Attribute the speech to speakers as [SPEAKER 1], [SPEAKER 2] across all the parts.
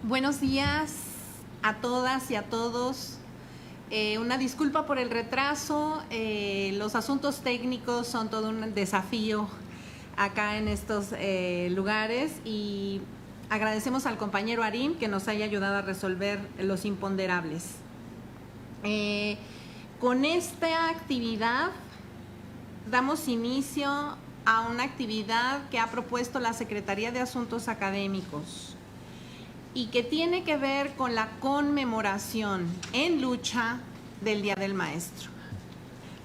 [SPEAKER 1] Buenos días a todas y a todos. Una disculpa por el retraso. Los asuntos técnicos son todo un desafío acá en estos lugares y agradecemos al compañero Arim que nos haya ayudado a resolver los imponderables. Con esta actividad damos inicio a una actividad que ha propuesto la Secretaría de Asuntos Académicos y que tiene que ver con la conmemoración en lucha del Día del Maestro.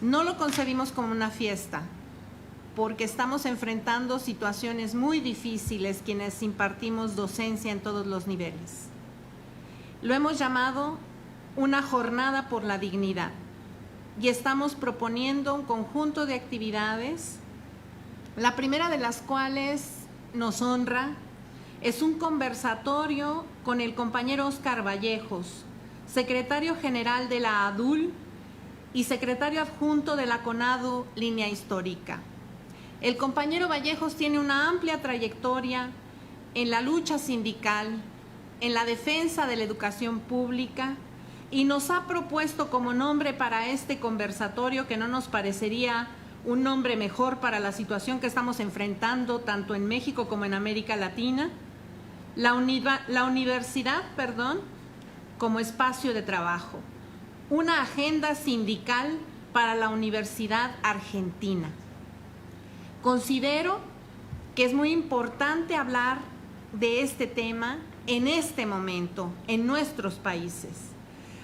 [SPEAKER 1] No lo concebimos como una fiesta, porque estamos enfrentando situaciones muy difíciles quienes impartimos docencia en todos los niveles. Lo hemos llamado una jornada por la dignidad y estamos proponiendo un conjunto de actividades, la primera de las cuales nos honra. Es un conversatorio con el compañero Óscar Vallejos, secretario general de la ADUL y secretario adjunto de la CONADU Línea Histórica. El compañero Vallejos tiene una amplia trayectoria en la lucha sindical, en la defensa de la educación pública y nos ha propuesto como nombre para este conversatorio, que no nos parecería un nombre mejor para la situación que estamos enfrentando tanto en México como en América Latina, la universidad, como espacio de trabajo, una agenda sindical para la Universidad Argentina. Considero que es muy importante hablar de este tema en este momento, en nuestros países.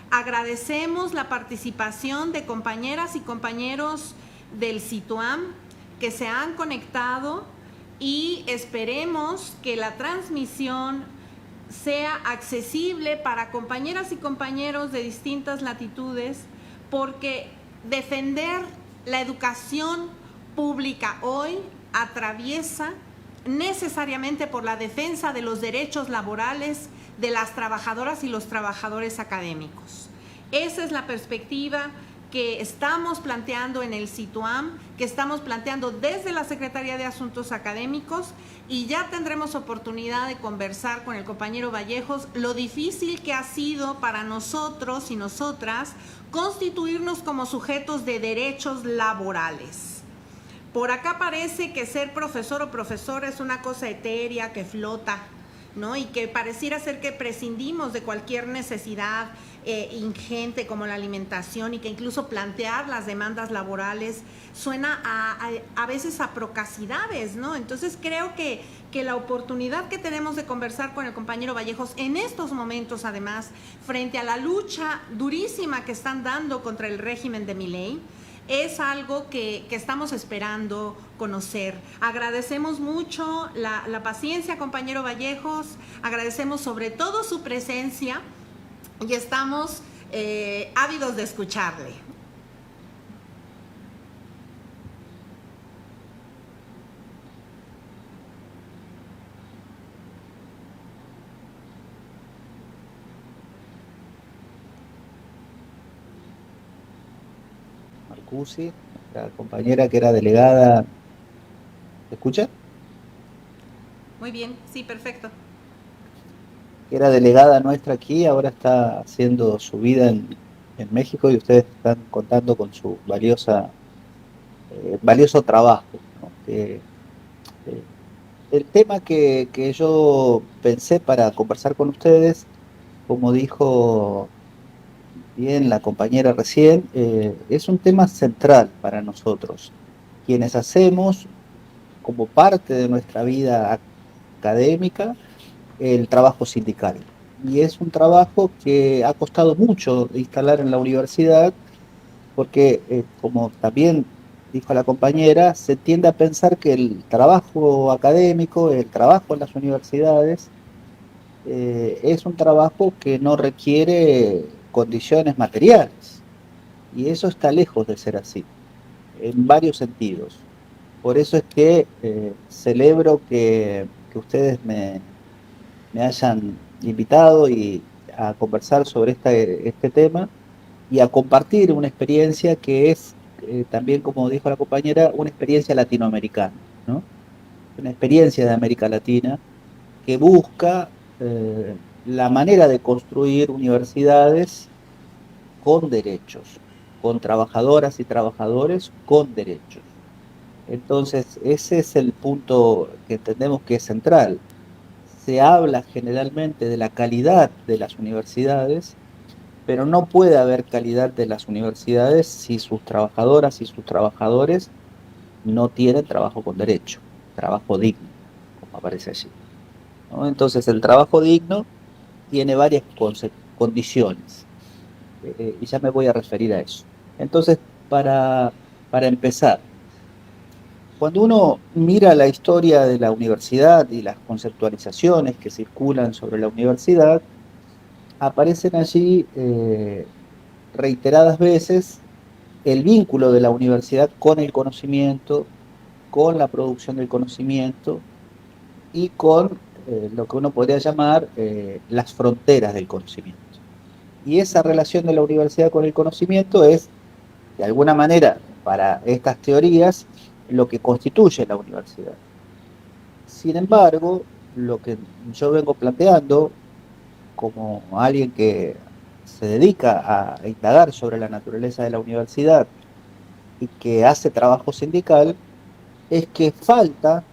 [SPEAKER 1] Agradecemos la participación de compañeras y compañeros del CITUAM que se han conectado y esperemos que la transmisión sea accesible para compañeras y compañeros de distintas latitudes, porque defender la educación pública hoy atraviesa necesariamente por la defensa de los derechos laborales de las trabajadoras y los trabajadores académicos. Esa es la perspectiva que estamos planteando en el CITUAM, que estamos planteando desde la Secretaría de Asuntos Académicos, y ya tendremos oportunidad de conversar con el compañero Vallejos lo difícil que ha sido para nosotros y nosotras constituirnos como sujetos de derechos laborales. Por acá parece que ser profesor o profesora es una cosa etérea que flota, ¿no? Y que pareciera ser que prescindimos de cualquier necesidad ingente como la alimentación, y que incluso plantear las demandas laborales suena a veces a procacidades, ¿no? Entonces creo que la oportunidad que tenemos de conversar con el compañero Vallejos en estos momentos, además, frente a la lucha durísima que están dando contra el régimen de Milei, es algo que estamos esperando conocer. Agradecemos mucho la paciencia, compañero Vallejos, agradecemos sobre todo su presencia y estamos ávidos de escucharle.
[SPEAKER 2] Marcusi, la compañera que era delegada. ¿Se escucha?
[SPEAKER 1] Muy bien, sí, perfecto.
[SPEAKER 2] Que era delegada nuestra aquí, ahora está haciendo su vida en México y ustedes están contando con su valioso trabajo, ¿no? Eh, el tema que yo pensé para conversar con ustedes, como dijo bien la compañera recién, es un tema central para nosotros, quienes hacemos como parte de nuestra vida académica el trabajo sindical. Y es un trabajo que ha costado mucho instalar en la universidad, porque, como también dijo la compañera, se tiende a pensar que el trabajo académico, el trabajo en las universidades, es un trabajo que no requiere condiciones materiales. Y eso está lejos de ser así, en varios sentidos. Por eso es que celebro que ustedes me hayan invitado a conversar sobre este tema y a compartir una experiencia que es, también, como dijo la compañera, una experiencia latinoamericana, ¿no? Una experiencia de América Latina que busca la manera de construir universidades con derechos, con trabajadoras y trabajadores con derechos. Entonces, ese es el punto que entendemos que es central. Se habla generalmente de la calidad de las universidades, pero no puede haber calidad de las universidades si sus trabajadoras y sus trabajadores no tienen trabajo con derecho, trabajo digno, como aparece allí, ¿no? Entonces, el trabajo digno tiene varias condiciones, y ya me voy a referir a eso. Entonces, para, para empezar, cuando uno mira la historia de la universidad y las conceptualizaciones que circulan sobre la universidad, aparecen allí reiteradas veces el vínculo de la universidad con el conocimiento, con la producción del conocimiento y con lo que uno podría llamar las fronteras del conocimiento. Y esa relación de la universidad con el conocimiento es, de alguna manera, para estas teorías, lo que constituye la universidad. Sin embargo, lo que yo vengo planteando como alguien que se dedica a indagar sobre la naturaleza de la universidad y que hace trabajo sindical, es que falta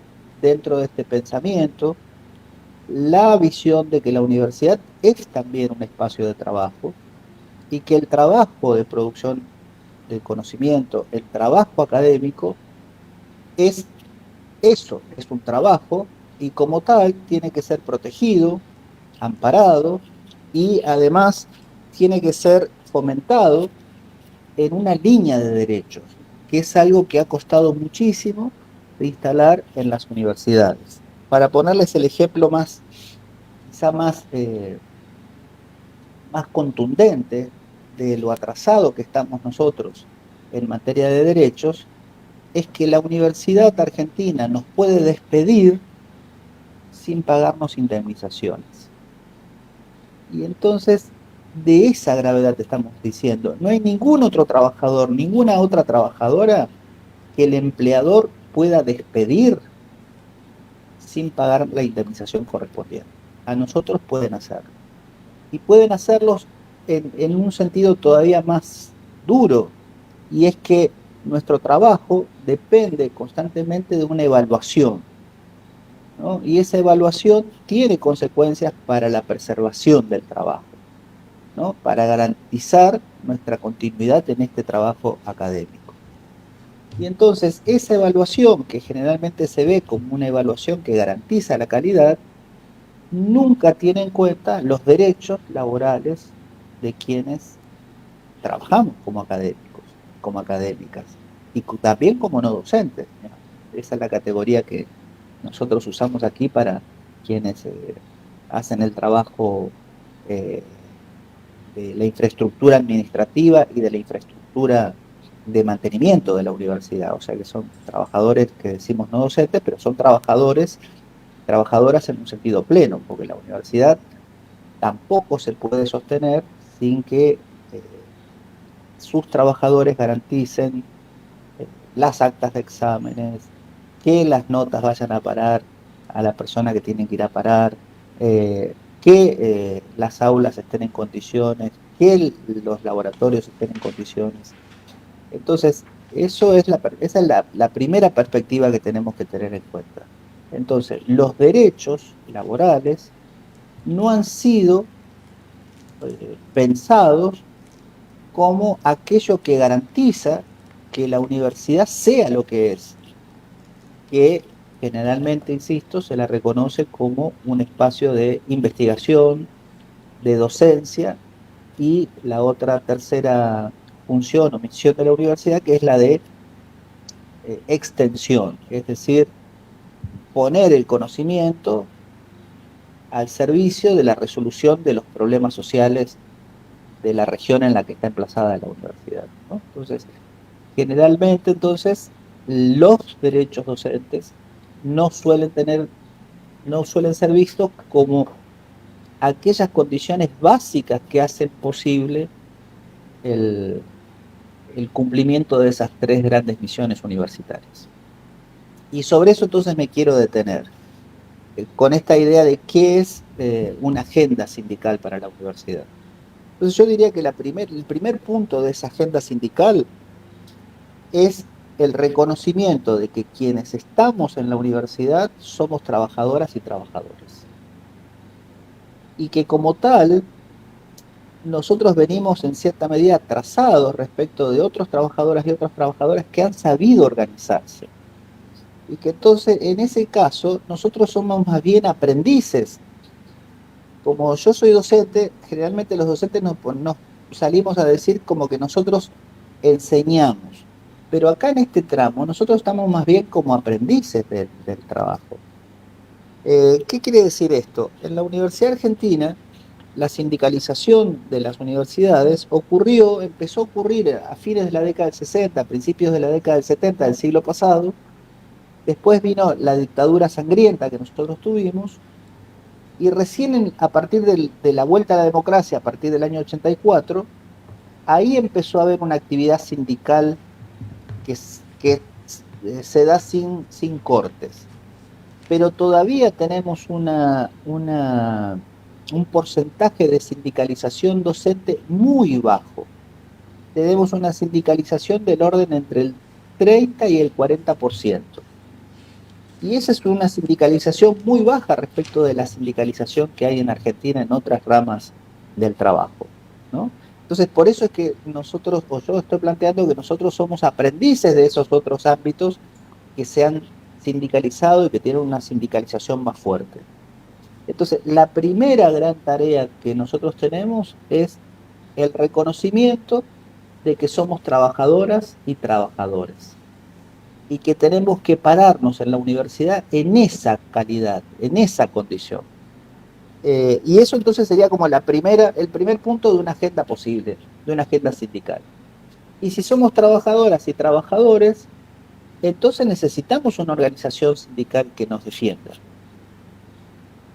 [SPEAKER 2] dentro de este pensamiento la visión de que la universidad es también un espacio de trabajo y que el trabajo de producción del conocimiento, el trabajo académico, es eso, es un trabajo y como tal tiene que ser protegido, amparado y además tiene que ser fomentado en una línea de derechos, que es algo que ha costado muchísimo de instalar en las universidades. Para ponerles el ejemplo más, quizá más contundente de lo atrasado que estamos nosotros en materia de derechos, es que la Universidad Argentina nos puede despedir sin pagarnos indemnizaciones. Y entonces, de esa gravedad te estamos diciendo, no hay ningún otro trabajador, ninguna otra trabajadora que el empleador pueda despedir sin pagar la indemnización correspondiente. A nosotros pueden hacerlo. Y pueden hacerlos en un sentido todavía más duro, y es que nuestro trabajo depende constantemente de una evaluación, ¿no? Y esa evaluación tiene consecuencias para la preservación del trabajo, ¿no? Para garantizar nuestra continuidad en este trabajo académico. Y entonces esa evaluación, que generalmente se ve como una evaluación que garantiza la calidad, nunca tiene en cuenta los derechos laborales de quienes trabajamos como académicos, como académicas, y también como no docentes, ¿no? Esa es la categoría que nosotros usamos aquí para quienes hacen el trabajo eh, de la infraestructura administrativa y de la infraestructura de mantenimiento de la universidad. O sea que son trabajadores que decimos no docentes, pero son trabajadores, trabajadoras en un sentido pleno, porque la universidad tampoco se puede sostener sin que sus trabajadores garanticen las actas de exámenes, que las notas vayan a parar a la persona que tienen que ir a parar, que las aulas estén en condiciones, que los laboratorios estén en condiciones. Entonces, esa es la primera perspectiva que tenemos que tener en cuenta. Entonces, los derechos laborales no han sido pensados como aquello que garantiza que la universidad sea lo que es, que generalmente, insisto, se la reconoce como un espacio de investigación, de docencia, y la otra tercera función o misión de la universidad, que es la de extensión, es decir, poner el conocimiento al servicio de la resolución de los problemas sociales de la región en la que está emplazada la universidad, ¿no? Entonces, generalmente, entonces, los derechos docentes no suelen tener, no suelen ser vistos como aquellas condiciones básicas que hacen posible el, el cumplimiento de esas tres grandes misiones universitarias. Y sobre eso entonces me quiero detener. con esta idea de qué es una agenda sindical para la universidad. Entonces yo diría que el primer punto de esa agenda sindical es el reconocimiento de que quienes estamos en la universidad somos trabajadoras y trabajadores. Y que como tal, nosotros venimos en cierta medida atrasados respecto de otros trabajadoras y otras trabajadoras que han sabido organizarse. Y que entonces, en ese caso, nosotros somos más bien aprendices. Como yo soy docente, generalmente los docentes nos salimos a decir como que nosotros enseñamos. Pero acá en este tramo, nosotros estamos más bien como aprendices del trabajo. ¿Qué quiere decir esto? En la Universidad Argentina, la sindicalización de las universidades empezó a ocurrir a fines de la década del 60, a principios de la década del 70 del siglo pasado. Después vino la dictadura sangrienta que nosotros tuvimos, y recién a partir de la vuelta a la democracia, a partir del año 84, ahí empezó a haber una actividad sindical que se da sin cortes. Pero todavía tenemos un porcentaje de sindicalización docente muy bajo. Tenemos una sindicalización del orden entre el 30 y el 40%. Y esa es una sindicalización muy baja respecto de la sindicalización que hay en Argentina en otras ramas del trabajo, ¿no? Entonces, por eso es que nosotros, o yo estoy planteando que nosotros somos aprendices de esos otros ámbitos que se han sindicalizado y que tienen una sindicalización más fuerte. Entonces, la primera gran tarea que nosotros tenemos es el reconocimiento de que somos trabajadoras y trabajadores, y que tenemos que pararnos en la universidad en esa calidad, en esa condición. Y eso entonces sería como el primer punto de una agenda posible, de una agenda sindical. Y si somos trabajadoras y trabajadores, entonces necesitamos una organización sindical que nos defienda.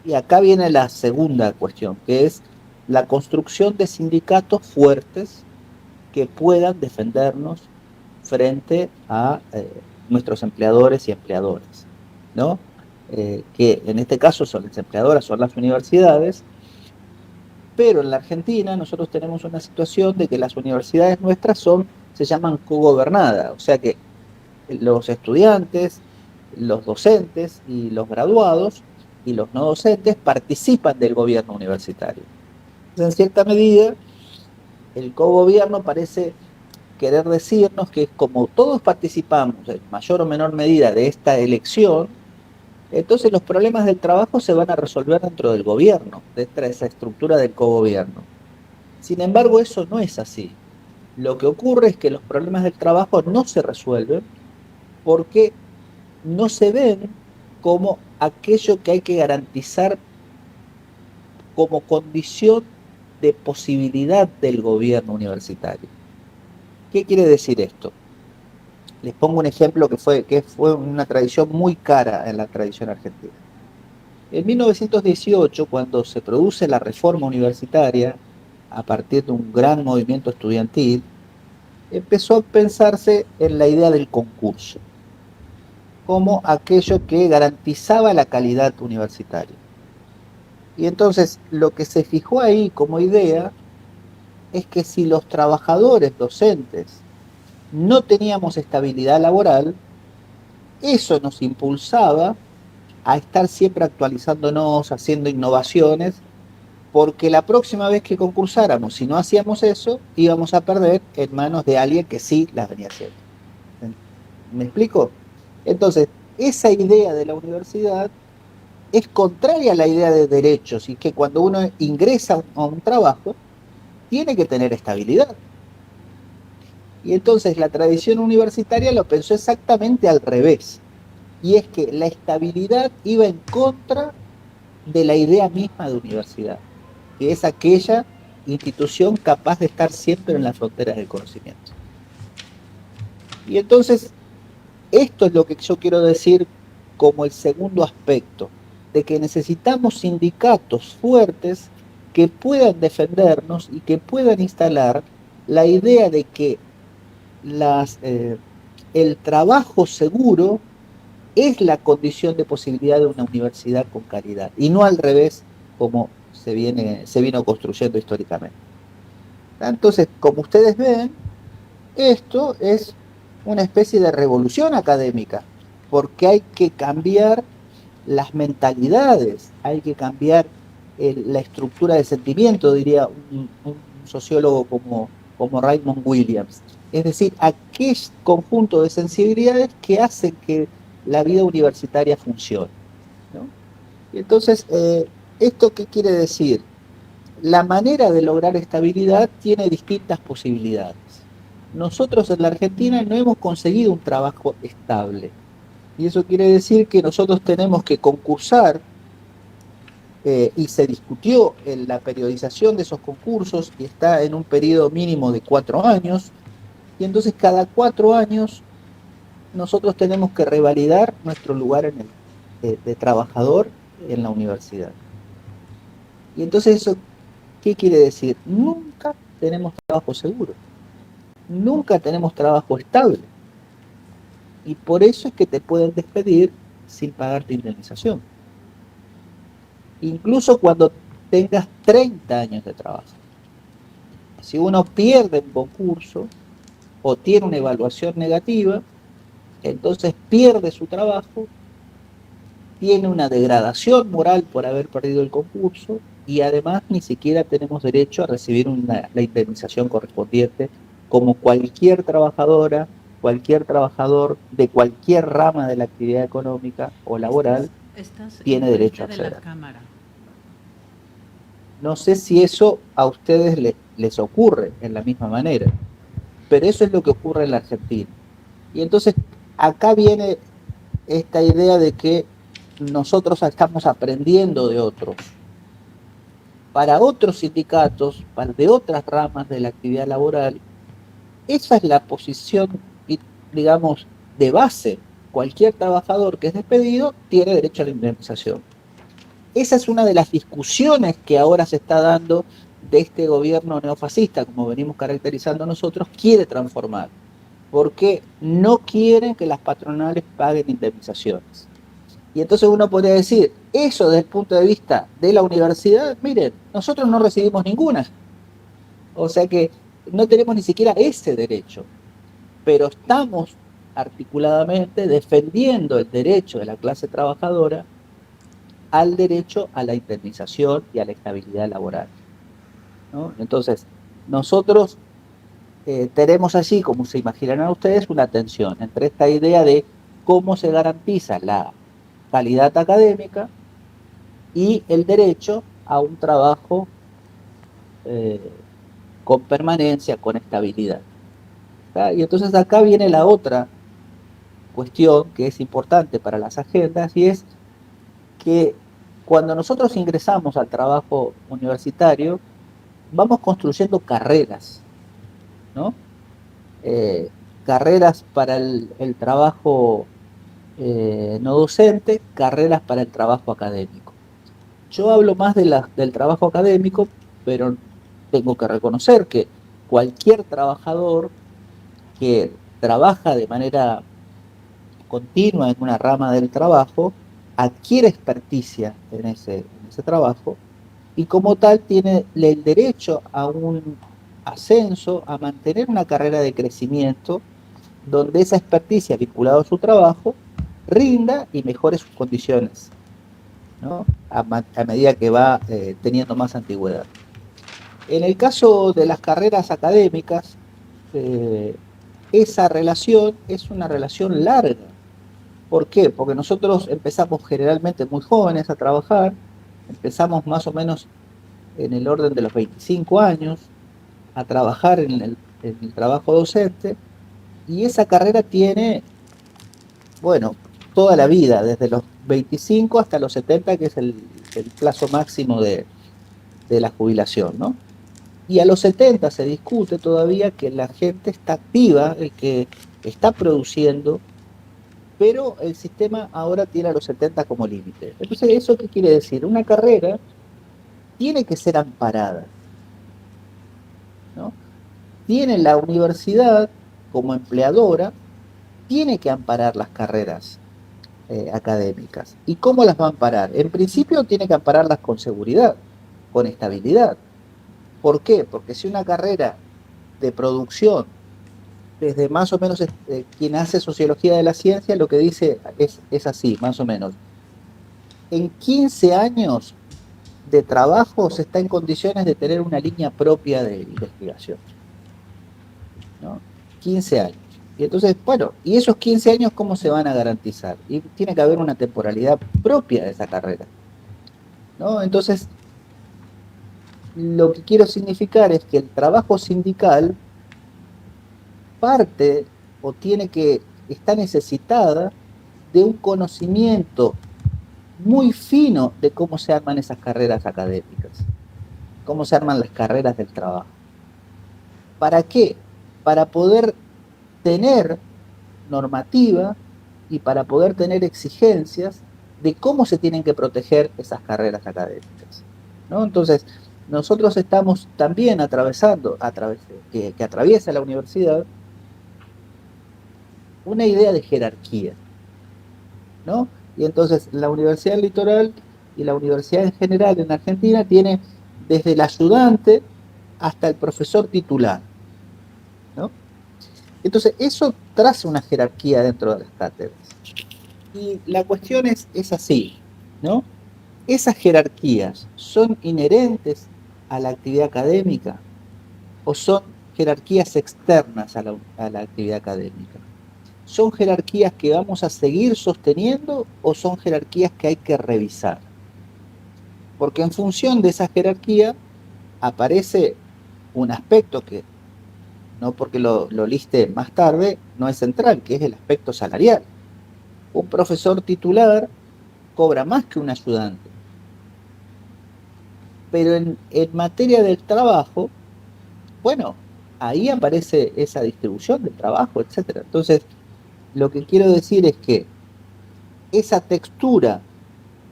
[SPEAKER 2] Y acá viene la segunda cuestión, que es la construcción de sindicatos fuertes que puedan defendernos frente a nuestros empleadores y empleadoras, ¿no? Que en este caso son las empleadoras, son las universidades, pero en la Argentina nosotros tenemos una situación de que las universidades nuestras se llaman cogobernadas, o sea que los estudiantes, los docentes y los graduados y los no docentes participan del gobierno universitario. Entonces, en cierta medida, el cogobierno parece querer decirnos que como todos participamos en mayor o menor medida de esta elección, entonces los problemas del trabajo se van a resolver dentro del gobierno, dentro de esa estructura del cogobierno. Sin embargo, eso no es así. Lo que ocurre es que los problemas del trabajo no se resuelven porque no se ven como aquello que hay que garantizar como condición de posibilidad del gobierno universitario. ¿Qué quiere decir esto? Les pongo un ejemplo que fue una tradición muy cara en la tradición argentina. En 1918, cuando se produce la reforma universitaria, a partir de un gran movimiento estudiantil, empezó a pensarse en la idea del concurso, como aquello que garantizaba la calidad universitaria. Y entonces lo que se fijó ahí como idea es que si los trabajadores docentes no teníamos estabilidad laboral, eso nos impulsaba a estar siempre actualizándonos, haciendo innovaciones, porque la próxima vez que concursáramos, si no hacíamos eso, íbamos a perder en manos de alguien que sí las venía haciendo. ¿Me explico? Entonces, esa idea de la universidad es contraria a la idea de derechos, y que cuando uno ingresa a un trabajo, tiene que tener estabilidad. Y entonces la tradición universitaria lo pensó exactamente al revés. Y es que la estabilidad iba en contra de la idea misma de universidad, que es aquella institución capaz de estar siempre en las fronteras del conocimiento. Y entonces, esto es lo que yo quiero decir como el segundo aspecto, de que necesitamos sindicatos fuertes que puedan defendernos y que puedan instalar la idea de que el trabajo seguro es la condición de posibilidad de una universidad con calidad, y no al revés como se vino construyendo históricamente. Entonces, como ustedes ven, esto es una especie de revolución académica, porque hay que cambiar las mentalidades, hay que cambiar la estructura de sentimiento, diría un sociólogo como Raymond Williams. Es decir, aquel conjunto de sensibilidades que hacen que la vida universitaria funcione, ¿no? Y entonces, ¿esto qué quiere decir? La manera de lograr estabilidad tiene distintas posibilidades. Nosotros en la Argentina no hemos conseguido un trabajo estable. Y eso quiere decir que nosotros tenemos que concursar, y se discutió en la periodización de esos concursos, y está en un periodo mínimo de 4 años, y entonces cada 4 años nosotros tenemos que revalidar nuestro lugar de trabajador en la universidad. Y entonces eso, ¿qué quiere decir? Nunca tenemos trabajo seguro, nunca tenemos trabajo estable, y por eso es que te pueden despedir sin pagarte indemnización, incluso cuando tengas 30 años de trabajo. Si uno pierde un concurso o tiene una evaluación negativa, entonces pierde su trabajo, tiene una degradación moral por haber perdido el concurso, y además ni siquiera tenemos derecho a recibir la indemnización correspondiente, como cualquier trabajadora, cualquier trabajador de cualquier rama de la actividad económica o laboral tiene derecho a acceder. No sé si eso a ustedes les ocurre en la misma manera, pero eso es lo que ocurre en la Argentina. Y entonces acá viene esta idea de que nosotros estamos aprendiendo de otros. Para otros sindicatos, de otras ramas de la actividad laboral, esa es la posición, digamos, de base. Cualquier trabajador que es despedido tiene derecho a la indemnización. Esa es una de las discusiones que ahora se está dando de este gobierno neofascista, como venimos caracterizando nosotros, quiere transformar, porque no quieren que las patronales paguen indemnizaciones. Y entonces uno podría decir, eso desde el punto de vista de la universidad, miren, nosotros no recibimos ninguna, o sea que no tenemos ni siquiera ese derecho, pero estamos articuladamente defendiendo el derecho de la clase trabajadora al derecho a la indemnización y a la estabilidad laboral, ¿no? Entonces, nosotros tenemos allí, como se imaginarán ustedes, una tensión entre esta idea de cómo se garantiza la calidad académica y el derecho a un trabajo con permanencia, con estabilidad. ¿Tá? Y entonces acá viene la otra cuestión que es importante para las agendas, y es que cuando nosotros ingresamos al trabajo universitario, vamos construyendo carreras, ¿no? Carreras para el trabajo no docente, carreras para el trabajo académico. Yo hablo más del trabajo académico, pero tengo que reconocer que cualquier trabajador que trabaja de manera continua en una rama del trabajo adquiere experticia en ese trabajo, y como tal tiene el derecho a un ascenso, a mantener una carrera de crecimiento donde esa experticia vinculada a su trabajo rinda y mejore sus condiciones, ¿no? A medida que va teniendo más antigüedad. En el caso de las carreras académicas, esa relación es una relación larga. ¿Por qué? Porque nosotros empezamos generalmente muy jóvenes a trabajar, empezamos más o menos en el orden de los 25 años a trabajar en el trabajo docente, y esa carrera tiene, bueno, toda la vida, desde los 25 hasta los 70, que es el plazo máximo de la jubilación, ¿no? Y a los 70 se discute todavía que la gente está activa, el que está produciendo, pero el sistema ahora tiene a los 70 como límite. Entonces, ¿eso qué quiere decir? Una carrera tiene que ser amparada, ¿no? Tiene la universidad como empleadora, tiene que amparar las carreras. académicas. ¿Y cómo las va a amparar? En principio tiene que ampararlas con seguridad, con estabilidad. ¿Por qué? Porque si una carrera de producción, desde más o menos quien hace sociología de la ciencia, lo que dice es así, más o menos. En 15 años de trabajo se está en condiciones de tener una línea propia de investigación, ¿no? 15 años. Y entonces, bueno, ¿y esos 15 años cómo se van a garantizar? Y tiene que haber una temporalidad propia de esa carrera, ¿no? Entonces, lo que quiero significar es que el trabajo sindical parte o está necesitada de un conocimiento muy fino de cómo se arman esas carreras académicas, cómo se arman las carreras del trabajo. ¿Para qué? Para poder tener normativa y para poder tener exigencias de cómo se tienen que proteger esas carreras académicas, ¿no? Entonces, nosotros estamos también atravesando, que atraviesa la universidad, una idea de jerarquía, ¿no? Y entonces la Universidad del Litoral y la universidad en general en Argentina tiene desde el ayudante hasta el profesor titular, ¿no? Entonces eso traza una jerarquía dentro de las cátedras. Y la cuestión es así, ¿no? ¿Esas jerarquías son inherentes a la actividad académica o son jerarquías externas a la actividad académica? ¿Son jerarquías que vamos a seguir sosteniendo o son jerarquías que hay que revisar? Porque en función de esa jerarquía aparece un aspecto que, no porque lo liste más tarde, no es central, que es el aspecto salarial. Un profesor titular cobra más que un ayudante. Pero en materia del trabajo, bueno, ahí aparece esa distribución del trabajo, etc. Entonces, lo que quiero decir es que esa textura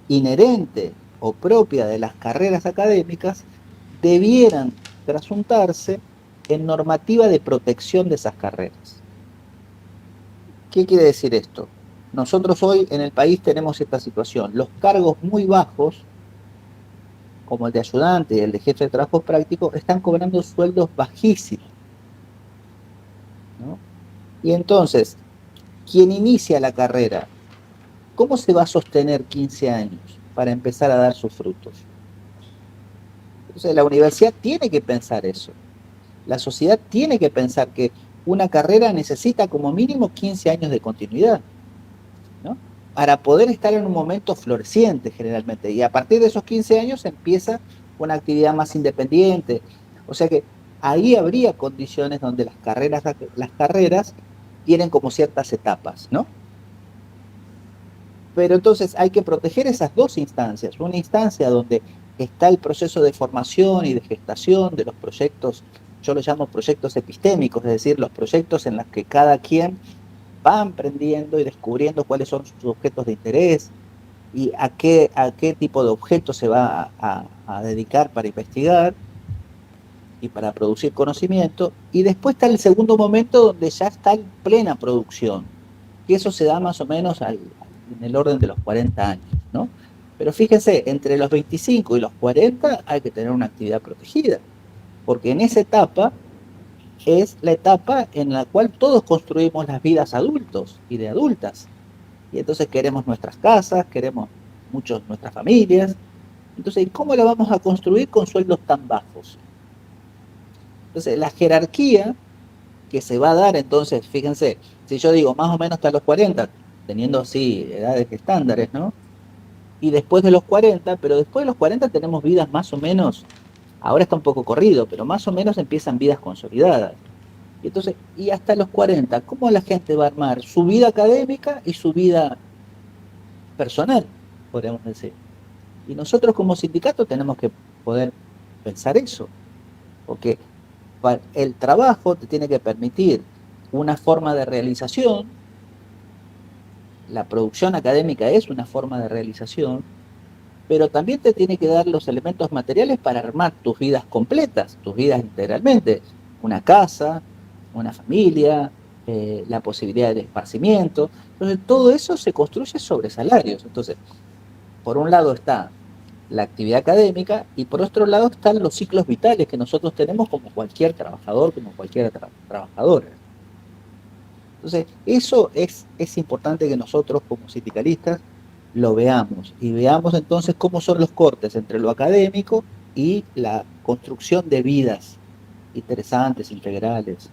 [SPEAKER 2] inherente o propia de las carreras académicas debieran trasuntarse en normativa de protección de esas carreras. ¿Qué quiere decir esto? Nosotros hoy en el país tenemos esta situación. Los cargos muy bajos, como el de ayudante y el de jefe de trabajo práctico, están cobrando sueldos bajísimos, ¿no? Y entonces, quien inicia la carrera, ¿cómo se va a sostener 15 años para empezar a dar sus frutos? Entonces, la universidad tiene que pensar eso. La sociedad tiene que pensar que una carrera necesita como mínimo 15 años de continuidad, ¿no? Para poder estar en un momento floreciente generalmente. Y a partir de esos 15 años empieza una actividad más independiente. O sea que ahí habría condiciones donde las carreras tienen como ciertas etapas, ¿no? Pero entonces hay que proteger esas dos instancias. Una instancia donde está el proceso de formación y de gestación de los proyectos, yo los llamo proyectos epistémicos, es decir, los proyectos en los que cada quien va aprendiendo y descubriendo cuáles son sus objetos de interés y a qué tipo de objetos se va a dedicar para investigar y para producir conocimiento. Y después está el segundo momento donde ya está en plena producción, que eso se da más o menos en el orden de los 40 años, ¿no? Pero fíjense, entre los 25 y los 40 hay que tener una actividad protegida, porque en esa etapa es la etapa en la cual todos construimos las vidas adultos y de adultas. Y entonces queremos nuestras casas, queremos muchos nuestras familias. Entonces, ¿cómo la vamos a construir con sueldos tan bajos? Entonces, la jerarquía que se va a dar, entonces, fíjense, si yo digo más o menos hasta los 40, teniendo así edades estándares, ¿no? Y después de los 40, pero después de los 40 tenemos vidas más o menos, ahora está un poco corrido, pero más o menos empiezan vidas consolidadas. Y entonces, y hasta los 40, ¿cómo la gente va a armar su vida académica y su vida personal, podríamos decir? Y nosotros como sindicato tenemos que poder pensar eso, porque el trabajo te tiene que permitir una forma de realización, la producción académica es una forma de realización, pero también te tiene que dar los elementos materiales para armar tus vidas completas, tus vidas integralmente, una casa, una familia, la posibilidad de esparcimiento. Entonces, todo eso se construye sobre salarios. Entonces, por un lado está la actividad académica y por otro lado están los ciclos vitales que nosotros tenemos como cualquier trabajador, como cualquier trabajadora. Entonces, eso es importante que nosotros como sindicalistas lo veamos y veamos entonces cómo son los cortes entre lo académico y la construcción de vidas interesantes, integrales,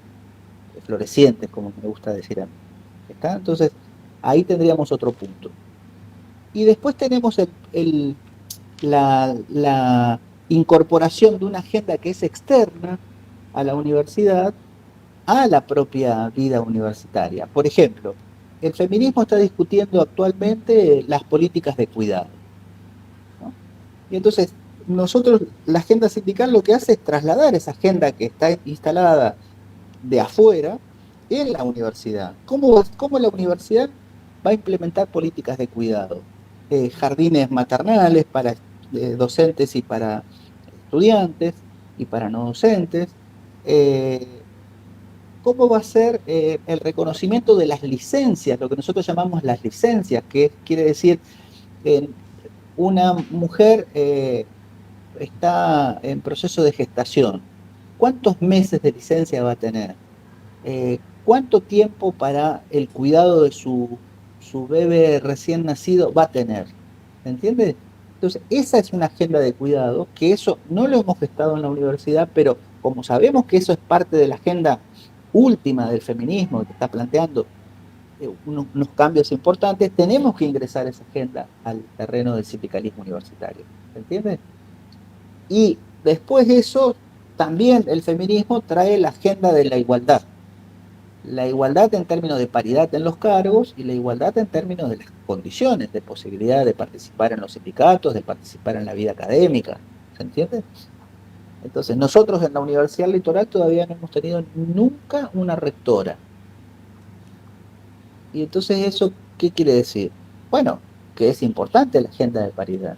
[SPEAKER 2] florecientes, como me gusta decir a mí. ¿Está? Entonces, ahí tendríamos otro punto. Y después tenemos la incorporación de una agenda que es externa a la universidad, a la propia vida universitaria. Por ejemplo, el feminismo está discutiendo actualmente las políticas de cuidado, ¿no? Y entonces, nosotros, la agenda sindical lo que hace es trasladar esa agenda que está instalada de afuera en la universidad. ¿Cómo la universidad va a implementar políticas de cuidado? Jardines maternales para docentes y para estudiantes y para no docentes. ¿Cómo va a ser el reconocimiento de las licencias, lo que nosotros llamamos las licencias, que quiere decir una mujer está en proceso de gestación? ¿Cuántos meses de licencia va a tener? ¿Cuánto tiempo para el cuidado de su bebé recién nacido va a tener? ¿Se entiende? Entonces, esa es una agenda de cuidado, que eso no lo hemos gestado en la universidad, pero como sabemos que eso es parte de la agenda última del feminismo, que está planteando unos cambios importantes, tenemos que ingresar esa agenda al terreno del sindicalismo universitario. ¿Se entiende? Y después de eso, también el feminismo trae la agenda de la igualdad. La igualdad en términos de paridad en los cargos y la igualdad en términos de las condiciones de posibilidad de participar en los sindicatos, de participar en la vida académica. ¿Se entiende? Entonces, nosotros en la Universidad Litoral todavía no hemos tenido nunca una rectora. Y entonces, ¿eso qué quiere decir? Bueno, que es importante la agenda de paridad.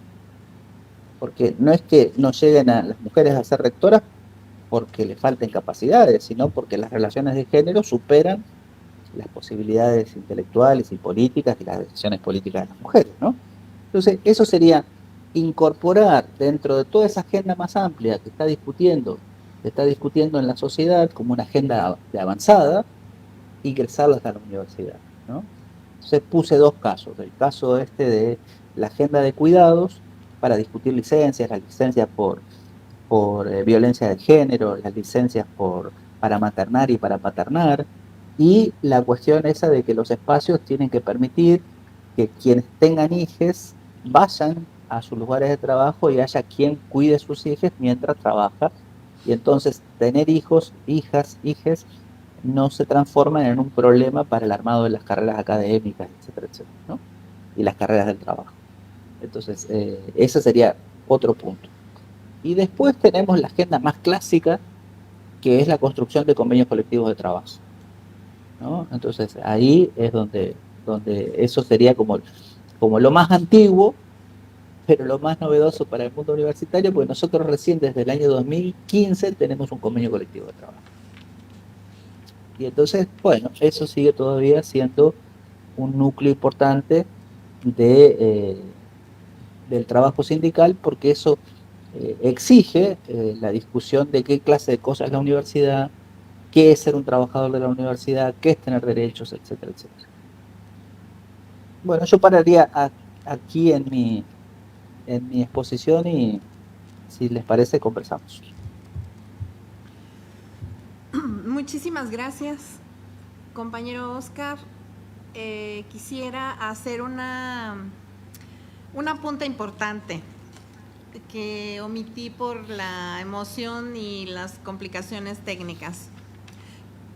[SPEAKER 2] Porque no es que no lleguen a las mujeres a ser rectoras porque les falten capacidades, sino porque las relaciones de género superan las posibilidades intelectuales y políticas y las decisiones políticas de las mujeres, ¿no? Entonces, eso sería incorporar dentro de toda esa agenda más amplia que se está discutiendo en la sociedad como una agenda de avanzada, ingresarla hasta la universidad, ¿no? Entonces puse dos casos, el caso de la agenda de cuidados para discutir licencias, las licencias por violencia de género, las licencias para maternar y para paternar, y la cuestión esa de que los espacios tienen que permitir que quienes tengan hijos vayan a sus lugares de trabajo y haya quien cuide sus hijos mientras trabaja, y entonces tener hijos, hijas, hijes, no se transforman en un problema para el armado de las carreras académicas, etcétera, etcétera, ¿no? Y las carreras del trabajo. Entonces, ese sería otro punto. Y después tenemos la agenda más clásica, que es la construcción de convenios colectivos de trabajo, ¿no? Entonces, ahí es donde eso sería como lo más antiguo, pero lo más novedoso para el mundo universitario, porque nosotros recién desde el año 2015 tenemos un convenio colectivo de trabajo. Y entonces, bueno, eso sigue todavía siendo un núcleo importante del trabajo sindical, porque eso exige la discusión de qué clase de cosas es la universidad, qué es ser un trabajador de la universidad, qué es tener derechos, etcétera, etcétera. Bueno, yo pararía aquí en mi exposición y si les parece conversamos.
[SPEAKER 1] Muchísimas gracias, compañero Oscar. Quisiera hacer un apunte importante que omití por la emoción y las complicaciones técnicas.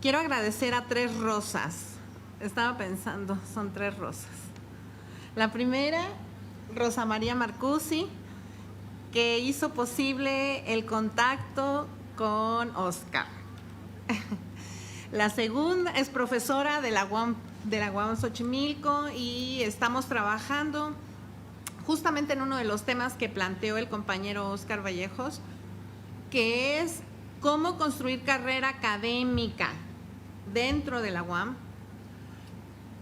[SPEAKER 1] Quiero agradecer a 3 rosas. Estaba pensando, son 3 rosas. La primera, Rosa María Marcusi, que hizo posible el contacto con Oscar. La segunda es profesora de la UAM Xochimilco y estamos trabajando justamente en uno de los temas que planteó el compañero Oscar Vallejos, que es cómo construir carrera académica dentro de la UAM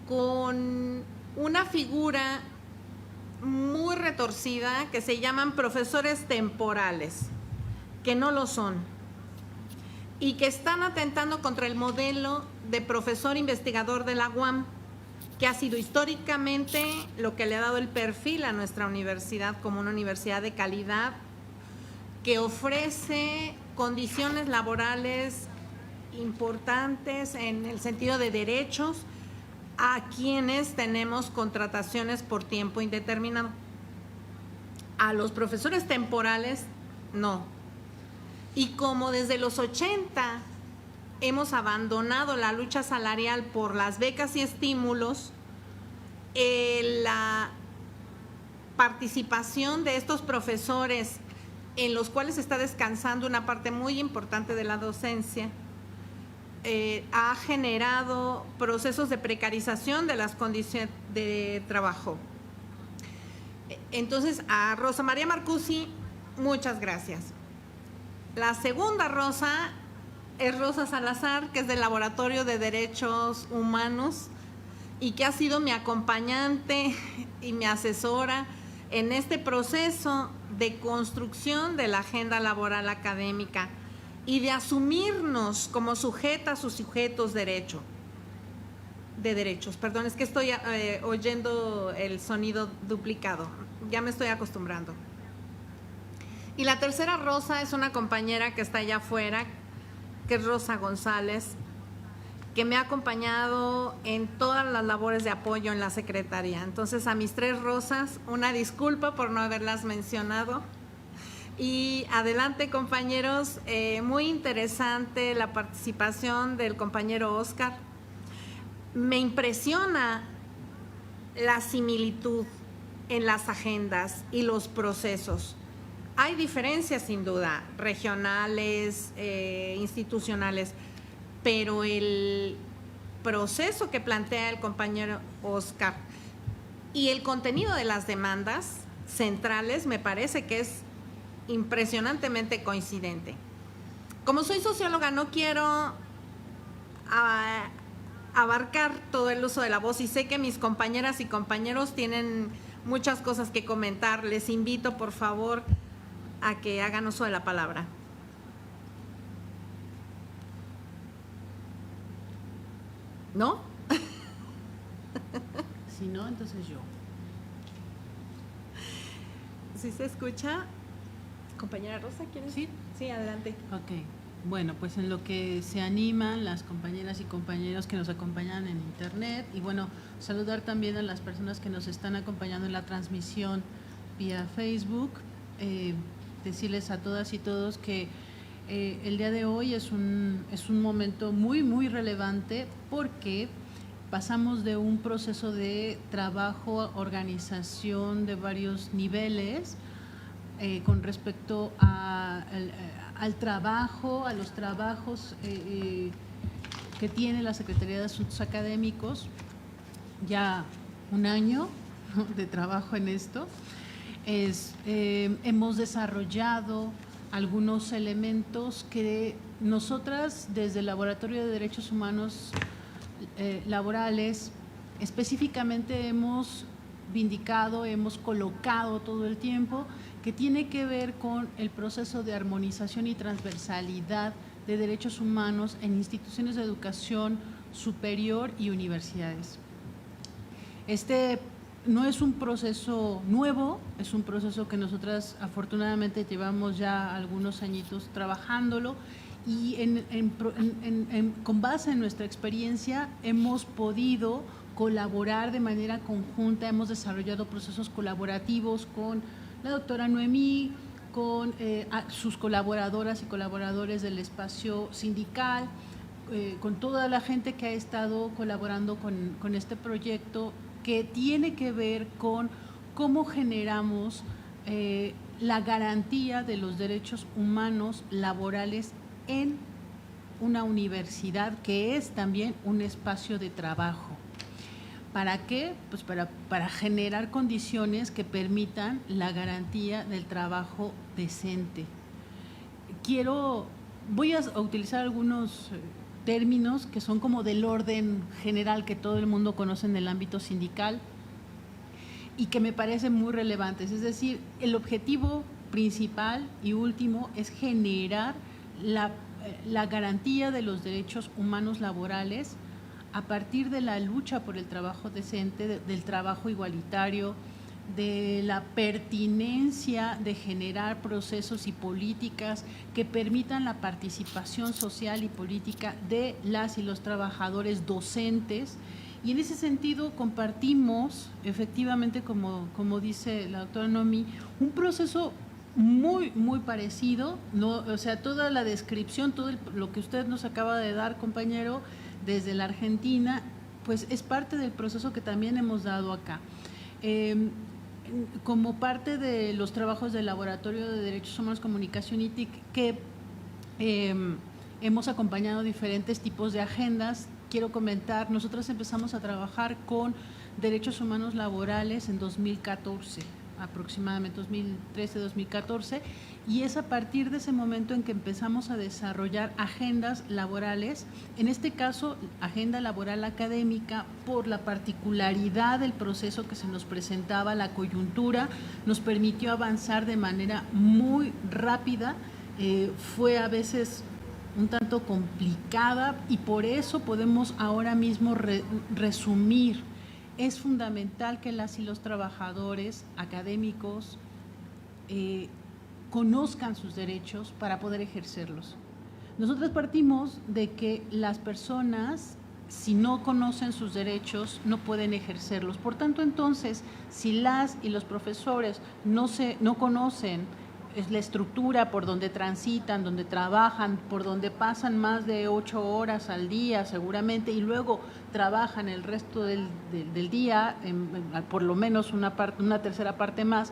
[SPEAKER 1] con una figura muy retorcida que se llaman profesores temporales, que no lo son, y que están atentando contra el modelo de profesor investigador de la UAM, que ha sido históricamente lo que le ha dado el perfil a nuestra universidad como una universidad de calidad, que ofrece condiciones laborales importantes en el sentido de derechos a quienes tenemos contrataciones por tiempo indeterminado. A los profesores temporales, no. Y como desde los 80 hemos abandonado la lucha salarial por las becas y estímulos, la participación de estos profesores, en los cuales está descansando una parte muy importante de la docencia, ha generado procesos de precarización de las condiciones de trabajo. Entonces, a Rosa María Marcusi, muchas gracias. La segunda Rosa es Rosa Salazar, que es del Laboratorio de Derechos Humanos y que ha sido mi acompañante y mi asesora en este proceso de construcción de la agenda laboral académica y de asumirnos como sujetas o sujetos de derechos. Perdón, es que estoy oyendo el sonido duplicado, ya me estoy acostumbrando. Y la tercera Rosa es una compañera que está allá afuera, que es Rosa González, que me ha acompañado en todas las labores de apoyo en la Secretaría. Entonces, a mis tres Rosas, una disculpa por no haberlas mencionado. Y adelante, compañeros, muy interesante la participación del compañero Oscar. Me impresiona la similitud en las agendas y los procesos. Hay diferencias sin duda, regionales, institucionales, pero el proceso que plantea el compañero Oscar y el contenido de las demandas centrales me parece que es impresionantemente coincidente. Como soy socióloga, no quiero abarcar todo el uso de la voz y sé que mis compañeras y compañeros tienen muchas cosas que comentar. Les invito, por favor, a que hagan uso de la palabra. ¿No?
[SPEAKER 3] Si no, entonces yo.
[SPEAKER 1] ¿Sí se escucha? Compañera Rosa, ¿quieres?
[SPEAKER 3] Sí.
[SPEAKER 1] Sí, adelante.
[SPEAKER 3] Ok. Bueno, pues en lo que se animan las compañeras y compañeros que nos acompañan en internet y bueno, saludar también a las personas que nos están acompañando en la transmisión vía Facebook, decirles a todas y todos que el día de hoy es un momento muy, muy relevante porque pasamos de un proceso de trabajo, organización de varios niveles con respecto al trabajo, a los trabajos que tiene la Secretaría de Asuntos Académicos, ya un año, ¿no?, de trabajo en esto. Hemos desarrollado algunos elementos que nosotras desde el Laboratorio de Derechos Humanos Laborales específicamente hemos vindicado, hemos colocado todo el tiempo, que tiene que ver con el proceso de armonización y transversalidad de derechos humanos en instituciones de educación superior y universidades. Este no es un proceso nuevo, es un proceso que nosotras afortunadamente llevamos ya algunos añitos trabajándolo y con base en nuestra experiencia hemos podido colaborar de manera conjunta, hemos desarrollado procesos colaborativos con la doctora Noemí, con sus colaboradoras y colaboradores del espacio sindical, con toda la gente que ha estado colaborando con este proyecto que tiene que ver con cómo generamos la garantía de los derechos humanos laborales en una universidad que es también un espacio de trabajo. ¿Para qué? Pues para generar condiciones que permitan la garantía del trabajo decente. Voy a utilizar algunos términos que son como del orden general que todo el mundo conoce en el ámbito sindical y que me parecen muy relevantes. Es decir, el objetivo principal y último es generar la garantía de los derechos humanos laborales a partir de la lucha por el trabajo decente, del trabajo igualitario, de la pertinencia de generar procesos y políticas que permitan la participación social y política de las y los trabajadores docentes. Y en ese sentido compartimos, efectivamente, como dice la doctora Noemí, un proceso muy, muy parecido, ¿no? O sea, toda la descripción, todo lo que usted nos acaba de dar, compañero, desde la Argentina, pues es parte del proceso que también hemos dado acá. Como parte de los trabajos del Laboratorio de Derechos Humanos, Comunicación y TIC, que hemos acompañado diferentes tipos de agendas, quiero comentar, nosotros empezamos a trabajar con derechos humanos laborales en 2014, aproximadamente 2013-2014, y es a partir de ese momento en que empezamos a desarrollar agendas laborales, en este caso agenda laboral académica, por la particularidad del proceso que se nos presentaba, la coyuntura nos permitió avanzar de manera muy rápida, fue a veces un tanto complicada y por eso podemos ahora mismo resumir. Es fundamental que las y los trabajadores académicos conozcan sus derechos para poder ejercerlos. Nosotros partimos de que las personas, si no conocen sus derechos, no pueden ejercerlos. Por tanto, entonces, si las y los profesores no conocen la estructura por donde transitan, donde trabajan, por donde pasan más de 8 horas al día seguramente y luego trabajan el resto del día, por lo menos una tercera parte más,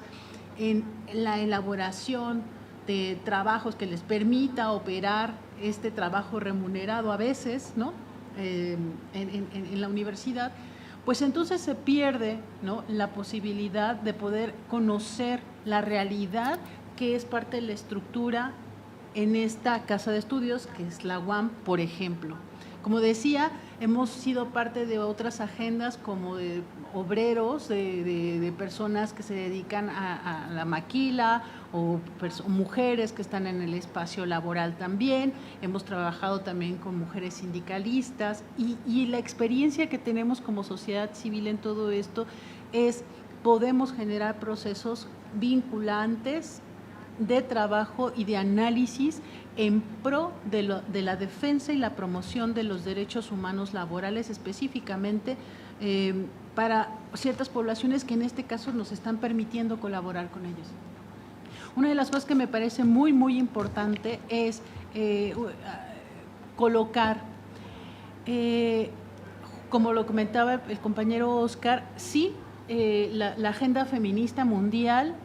[SPEAKER 3] en la elaboración de trabajos que les permita operar este trabajo remunerado a veces, ¿no? En la universidad, pues entonces se pierde, ¿no?, la posibilidad de poder conocer la realidad que es parte de la estructura en esta casa de estudios, que es la UAM, por ejemplo. Como decía, hemos sido parte de otras agendas como de obreros, de personas que se dedican a la maquila o mujeres que están en el espacio laboral también. Hemos trabajado también con mujeres sindicalistas y la experiencia que tenemos como sociedad civil en todo esto es podemos generar procesos vinculantes de trabajo y de análisis en pro de la defensa y la promoción de los derechos humanos laborales, específicamente para ciertas poblaciones que en este caso nos están permitiendo colaborar con ellos. Una de las cosas que me parece muy, muy importante es colocar, como lo comentaba el compañero Oscar, sí, la agenda feminista mundial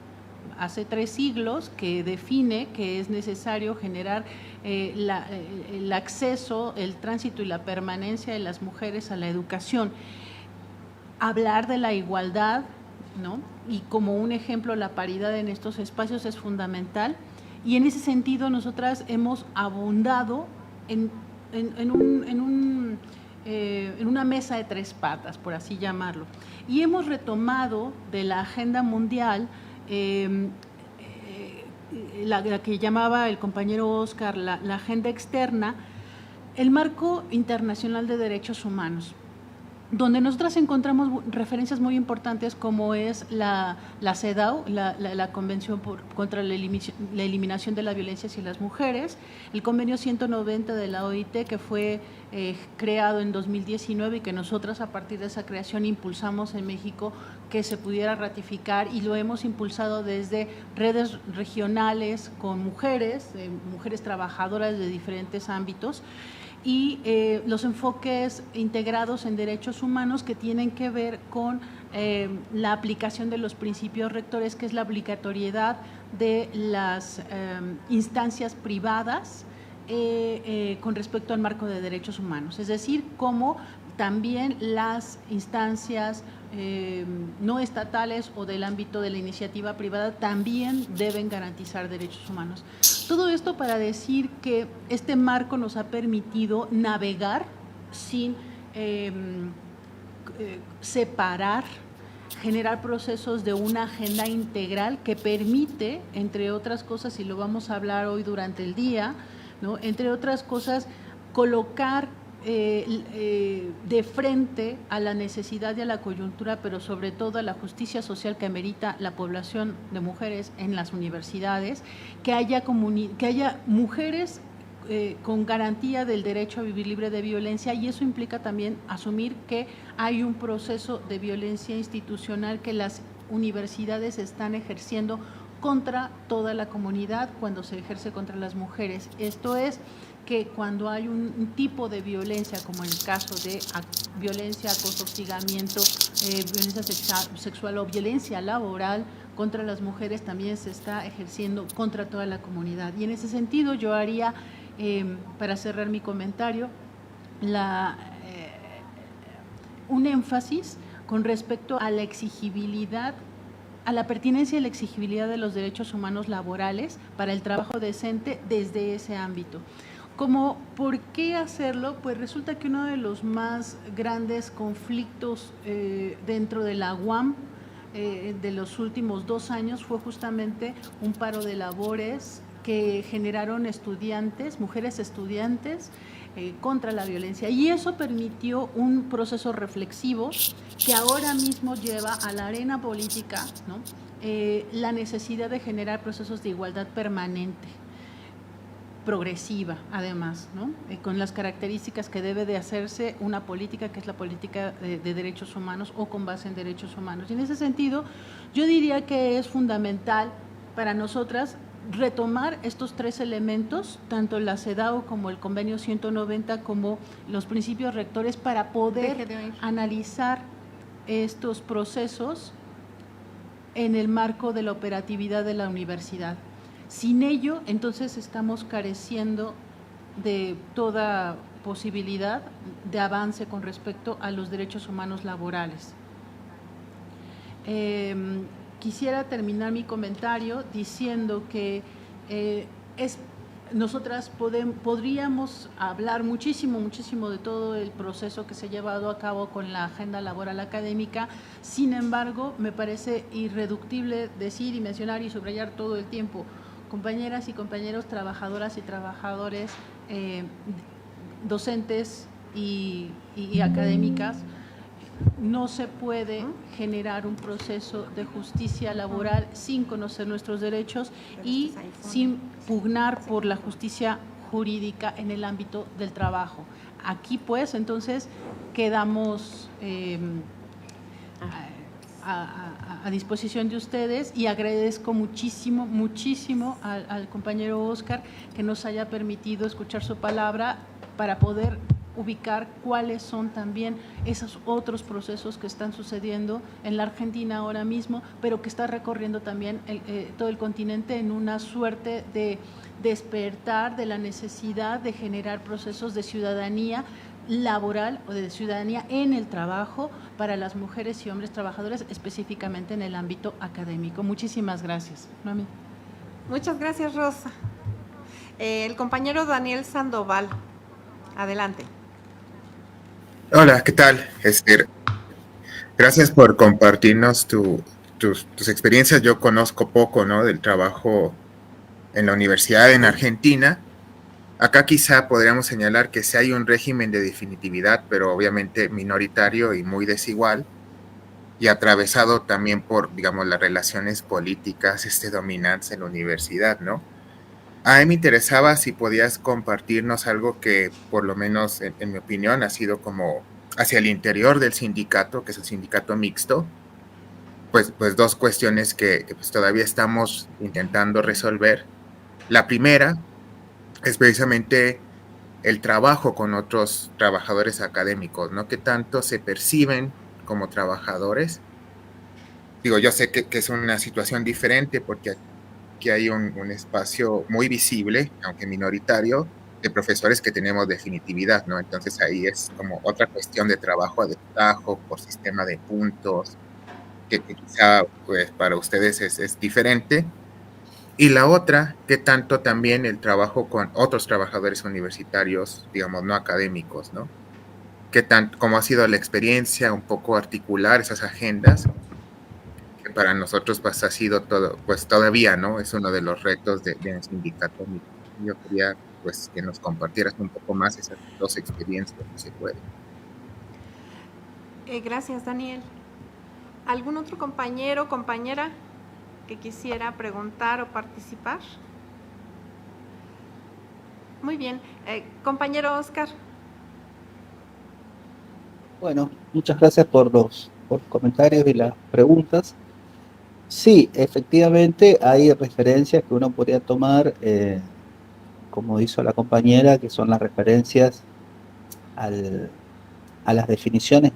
[SPEAKER 3] hace 3 siglos que define que es necesario generar el acceso, el tránsito y la permanencia de las mujeres a la educación. Hablar de la igualdad, ¿no?, y como un ejemplo la paridad en estos espacios es fundamental y en ese sentido nosotras hemos abundado en una mesa de 3 patas, por así llamarlo, y hemos retomado de la agenda mundial la que llamaba el compañero Oscar la agenda externa, el marco internacional de derechos humanos, donde nosotras encontramos referencias muy importantes como es la CEDAW, la Convención contra la Eliminación de la Violencia hacia las Mujeres, el Convenio 190 de la OIT que fue creado en 2019 y que nosotras a partir de esa creación impulsamos en México que se pudiera ratificar y lo hemos impulsado desde redes regionales con mujeres trabajadoras de diferentes ámbitos y los enfoques integrados en derechos humanos que tienen que ver con la aplicación de los principios rectores, que es la obligatoriedad de las instancias privadas con respecto al marco de derechos humanos, es decir, cómo también las instancias no estatales o del ámbito de la iniciativa privada también deben garantizar derechos humanos. Todo esto para decir que este marco nos ha permitido navegar sin separar, generar procesos de una agenda integral que permite, entre otras cosas, y lo vamos a hablar hoy durante el día, ¿no? Entre otras cosas, colocar de frente a la necesidad y a la coyuntura, pero sobre todo a la justicia social que amerita la población de mujeres en las universidades, que haya mujeres con garantía del derecho a vivir libre de violencia, y eso implica también asumir que hay un proceso de violencia institucional que las universidades están ejerciendo contra toda la comunidad cuando se ejerce contra las mujeres. Esto es que cuando hay un tipo de violencia, como en el caso de violencia, acoso, hostigamiento, violencia sexual o violencia laboral contra las mujeres, también se está ejerciendo contra toda la comunidad. Y en ese sentido yo haría, para cerrar mi comentario, un énfasis con respecto a la exigibilidad, a la pertinencia y la exigibilidad de los derechos humanos laborales para el trabajo decente desde ese ámbito. ¿Por qué hacerlo? Pues resulta que uno de los más grandes conflictos dentro de la UAM de los últimos 2 años fue justamente un paro de labores que generaron mujeres estudiantes contra la violencia, y eso permitió un proceso reflexivo que ahora mismo lleva a la arena política, ¿no? La necesidad de generar procesos de igualdad permanente, progresiva, además, ¿no? Con las características que debe de hacerse una política, que es la política de derechos humanos o con base en derechos humanos. Y en ese sentido, yo diría que es fundamental para nosotras retomar estos 3 elementos, tanto la CEDAW como el convenio 190, como los principios rectores, para poder analizar estos procesos en el marco de la operatividad de la universidad. Sin ello, entonces estamos careciendo de toda posibilidad de avance con respecto a los derechos humanos laborales. Quisiera terminar mi comentario diciendo que nosotras podríamos hablar muchísimo de todo el proceso que se ha llevado a cabo con la agenda laboral académica. Sin embargo, me parece irreductible decir y mencionar y subrayar todo el tiempo: compañeras y compañeros, trabajadoras y trabajadores, docentes y académicas, no se puede generar un proceso de justicia laboral sin conocer nuestros derechos y sin pugnar por la justicia jurídica en el ámbito del trabajo. Aquí, pues, entonces quedamos a disposición de ustedes, y agradezco muchísimo al compañero Óscar que nos haya permitido escuchar su palabra para poder ubicar cuáles son también esos otros procesos que están sucediendo en la Argentina ahora mismo, pero que está recorriendo también todo el continente en una suerte de despertar de la necesidad de generar procesos de ciudadanía laboral o de ciudadanía en el trabajo para las mujeres y hombres trabajadores, específicamente en el ámbito académico. Muchísimas gracias. Mami.
[SPEAKER 1] Muchas gracias, Rosa. El compañero Daniel Sandoval, adelante.
[SPEAKER 4] Hola, ¿qué tal? Gracias por compartirnos tus experiencias. Yo conozco poco, ¿no?, del trabajo en la universidad en Argentina. Acá quizá podríamos señalar que sí hay un régimen de definitividad, pero obviamente minoritario y muy desigual, y atravesado también por, digamos, las relaciones políticas dominantes en la universidad, ¿no? A mí me interesaba si podías compartirnos algo que, por lo menos en mi opinión, ha sido como hacia el interior del sindicato, que es el sindicato mixto, pues 2 cuestiones que pues todavía estamos intentando resolver. La primera es precisamente el trabajo con otros trabajadores académicos, ¿no? ¿Qué tanto se perciben como trabajadores? Digo, yo sé que es una situación diferente porque aquí hay un espacio muy visible, aunque minoritario, de profesores que tenemos definitividad, ¿no? Entonces ahí es como otra cuestión de trabajo de tajo por sistema de puntos, que quizá pues para ustedes es diferente. Y la otra, qué tanto también el trabajo con otros trabajadores universitarios, digamos, no académicos, ¿no? Qué tanto, cómo ha sido la experiencia, un poco articular esas agendas, que para nosotros pues ha sido todo, pues todavía, ¿no? Es uno de los retos del sindicato. Yo quería pues que nos compartieras un poco más esas dos experiencias, si se puede.
[SPEAKER 1] Gracias, Daniel. ¿Algún otro compañero o compañera que quisiera preguntar o participar? Muy bien. Compañero Oscar.
[SPEAKER 2] Bueno, muchas gracias por los comentarios y las preguntas. Sí, efectivamente hay referencias que uno podría tomar, como hizo la compañera, que son las referencias a las definiciones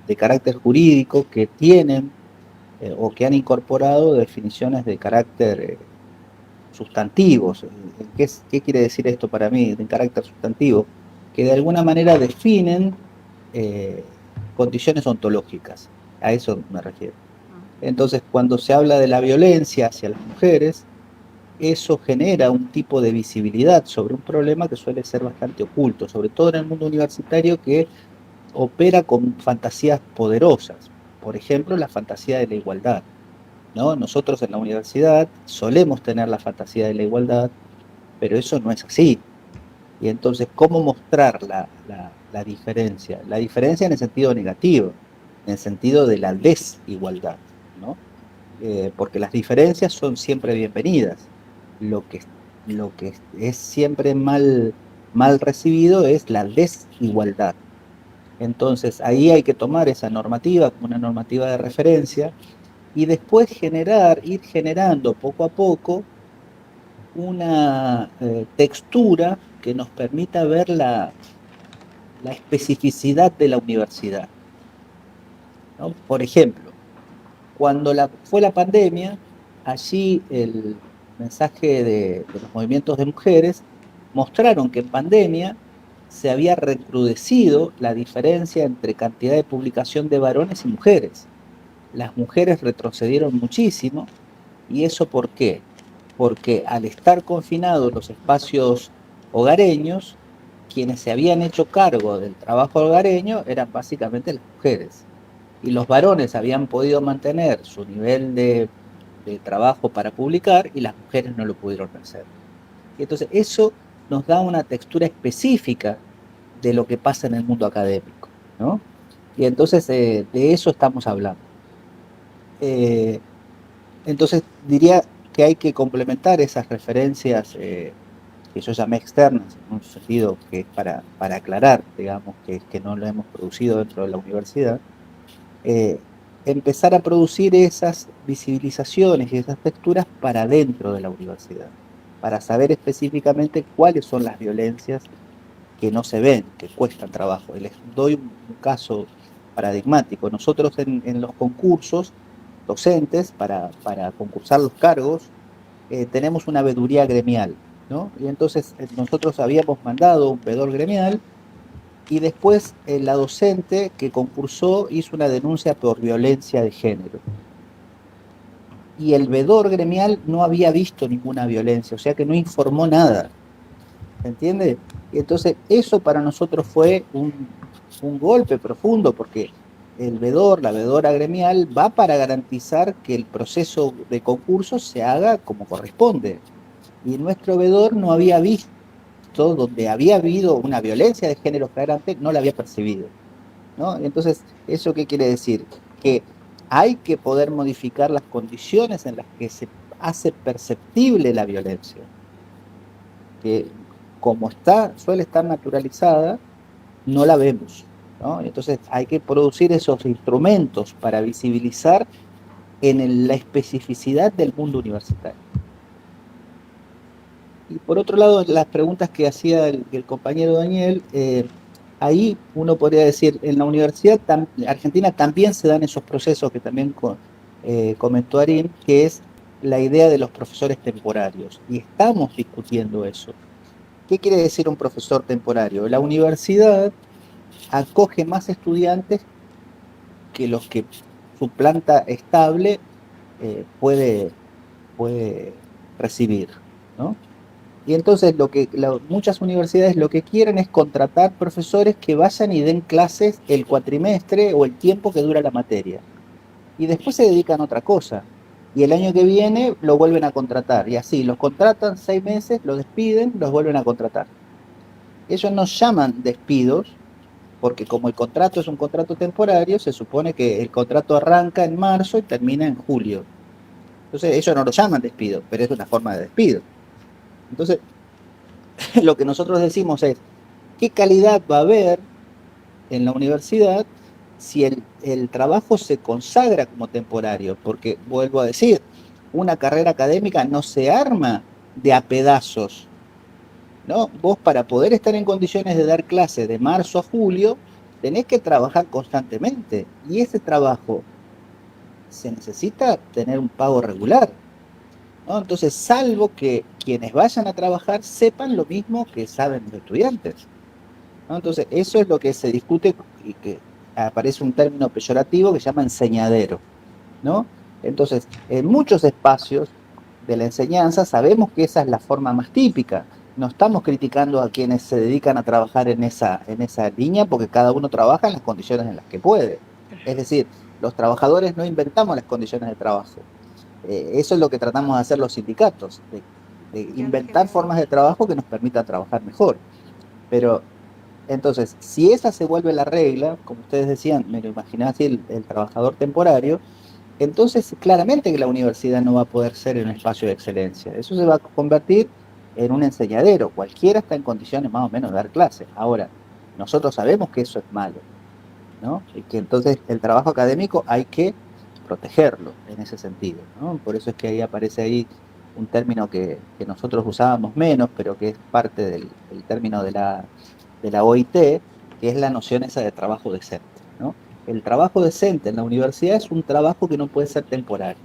[SPEAKER 2] de carácter jurídico que tienen o que han incorporado definiciones de carácter sustantivos. ¿Qué quiere decir esto para mí, de carácter sustantivo? Que de alguna manera definen condiciones ontológicas. A eso me refiero. Entonces, cuando se habla de la violencia hacia las mujeres, eso genera un tipo de visibilidad sobre un problema que suele ser bastante oculto, sobre todo en el mundo universitario, que opera con fantasías poderosas. Por ejemplo, la fantasía de la igualdad, ¿no? Nosotros en la universidad solemos tener la fantasía de la igualdad, pero eso no es así. Y entonces, ¿cómo mostrar la diferencia? La diferencia en el sentido negativo, en el sentido de la desigualdad, ¿no? Porque las diferencias son siempre bienvenidas. Lo que, lo que es siempre mal recibido es la desigualdad. Entonces, ahí hay que tomar esa normativa como una normativa de referencia y después ir generando poco a poco una textura que nos permita ver la especificidad de la universidad, ¿no? Por ejemplo, cuando fue la pandemia, allí el mensaje de los movimientos de mujeres mostraron que en pandemia se había recrudecido la diferencia entre cantidad de publicación de varones y mujeres. Las mujeres retrocedieron muchísimo. ¿Y eso por qué? Porque al estar confinados los espacios hogareños, quienes se habían hecho cargo del trabajo hogareño eran básicamente las mujeres. Y los varones habían podido mantener su nivel de trabajo para publicar y las mujeres no lo pudieron hacer. Y entonces eso nos da una textura específica de lo que pasa en el mundo académico, ¿no? Y entonces de eso estamos hablando. Entonces diría que hay que complementar esas referencias que yo llamé externas, en un sentido que es para aclarar, digamos, que no lo hemos producido dentro de la universidad, empezar a producir esas visibilizaciones y esas texturas para dentro de la universidad, para saber específicamente cuáles son las violencias que no se ven, que cuestan trabajo. Y les doy un caso paradigmático. Nosotros en los concursos docentes, para concursar los cargos, tenemos una veeduría gremial, ¿no? Y entonces nosotros habíamos mandado un veedor gremial y después la docente que concursó hizo una denuncia por violencia de género. Y el veedor gremial no había visto ninguna violencia, o sea que no informó nada. ¿Se entiende? Y entonces eso para nosotros fue un golpe profundo, porque el veedor, la veedora gremial, va para garantizar que el proceso de concurso se haga como corresponde. Y nuestro veedor no había visto, donde había habido una violencia de género flagrante, no la había percibido, ¿no? Entonces, ¿eso qué quiere decir? Que hay que poder modificar las condiciones en las que se hace perceptible la violencia, que como suele estar naturalizada, no la vemos, ¿no? Entonces hay que producir esos instrumentos para visibilizar en la especificidad del mundo universitario. Y por otro lado, las preguntas que hacía el compañero Daniel, ahí uno podría decir, en la Universidad Argentina también se dan esos procesos que también comentó Arim, que es la idea de los profesores temporarios, y estamos discutiendo eso. ¿Qué quiere decir un profesor temporario? La universidad acoge más estudiantes que los que su planta estable puede recibir, ¿no? Y entonces muchas universidades lo que quieren es contratar profesores que vayan y den clases el cuatrimestre o el tiempo que dura la materia. Y después se dedican a otra cosa. Y el año que viene lo vuelven a contratar. Y así, los contratan 6 meses, los despiden, los vuelven a contratar. Ellos no llaman despidos, porque como el contrato es un contrato temporario, se supone que el contrato arranca en marzo y termina en julio. Entonces ellos no lo llaman despido, pero es una forma de despido. Entonces, lo que nosotros decimos es, ¿qué calidad va a haber en la universidad si el trabajo se consagra como temporario? Porque, vuelvo a decir, una carrera académica no se arma de a pedazos, ¿no? Vos, para poder estar en condiciones de dar clases de marzo a julio, tenés que trabajar constantemente. Y ese trabajo se necesita tener un pago regular, ¿no? Entonces, salvo que quienes vayan a trabajar sepan lo mismo que saben los estudiantes, ¿no? Entonces, eso es lo que se discute y que aparece un término peyorativo que se llama enseñadero, ¿no? Entonces, en muchos espacios de la enseñanza sabemos que esa es la forma más típica. No estamos criticando a quienes se dedican a trabajar en esa línea, porque cada uno trabaja en las condiciones en las que puede. Es decir, los trabajadores no inventamos las condiciones de trabajo. Eso es lo que tratamos de hacer los sindicatos, de inventar formas de trabajo que nos permitan trabajar mejor. Pero entonces, si esa se vuelve la regla, como ustedes decían, me lo imaginaba así, el trabajador temporario, entonces claramente que la universidad no va a poder ser un espacio de excelencia. Eso se va a convertir en un enseñadero. Cualquiera está en condiciones más o menos de dar clases. Ahora, nosotros sabemos que eso es malo, ¿no? Y que entonces el trabajo académico hay que protegerlo en ese sentido, ¿no? Por eso es que ahí aparece ahí un término que nosotros usábamos menos, pero que es parte del término de la OIT, que es la noción esa de trabajo decente, ¿no? El trabajo decente en la universidad es un trabajo que no puede ser temporario.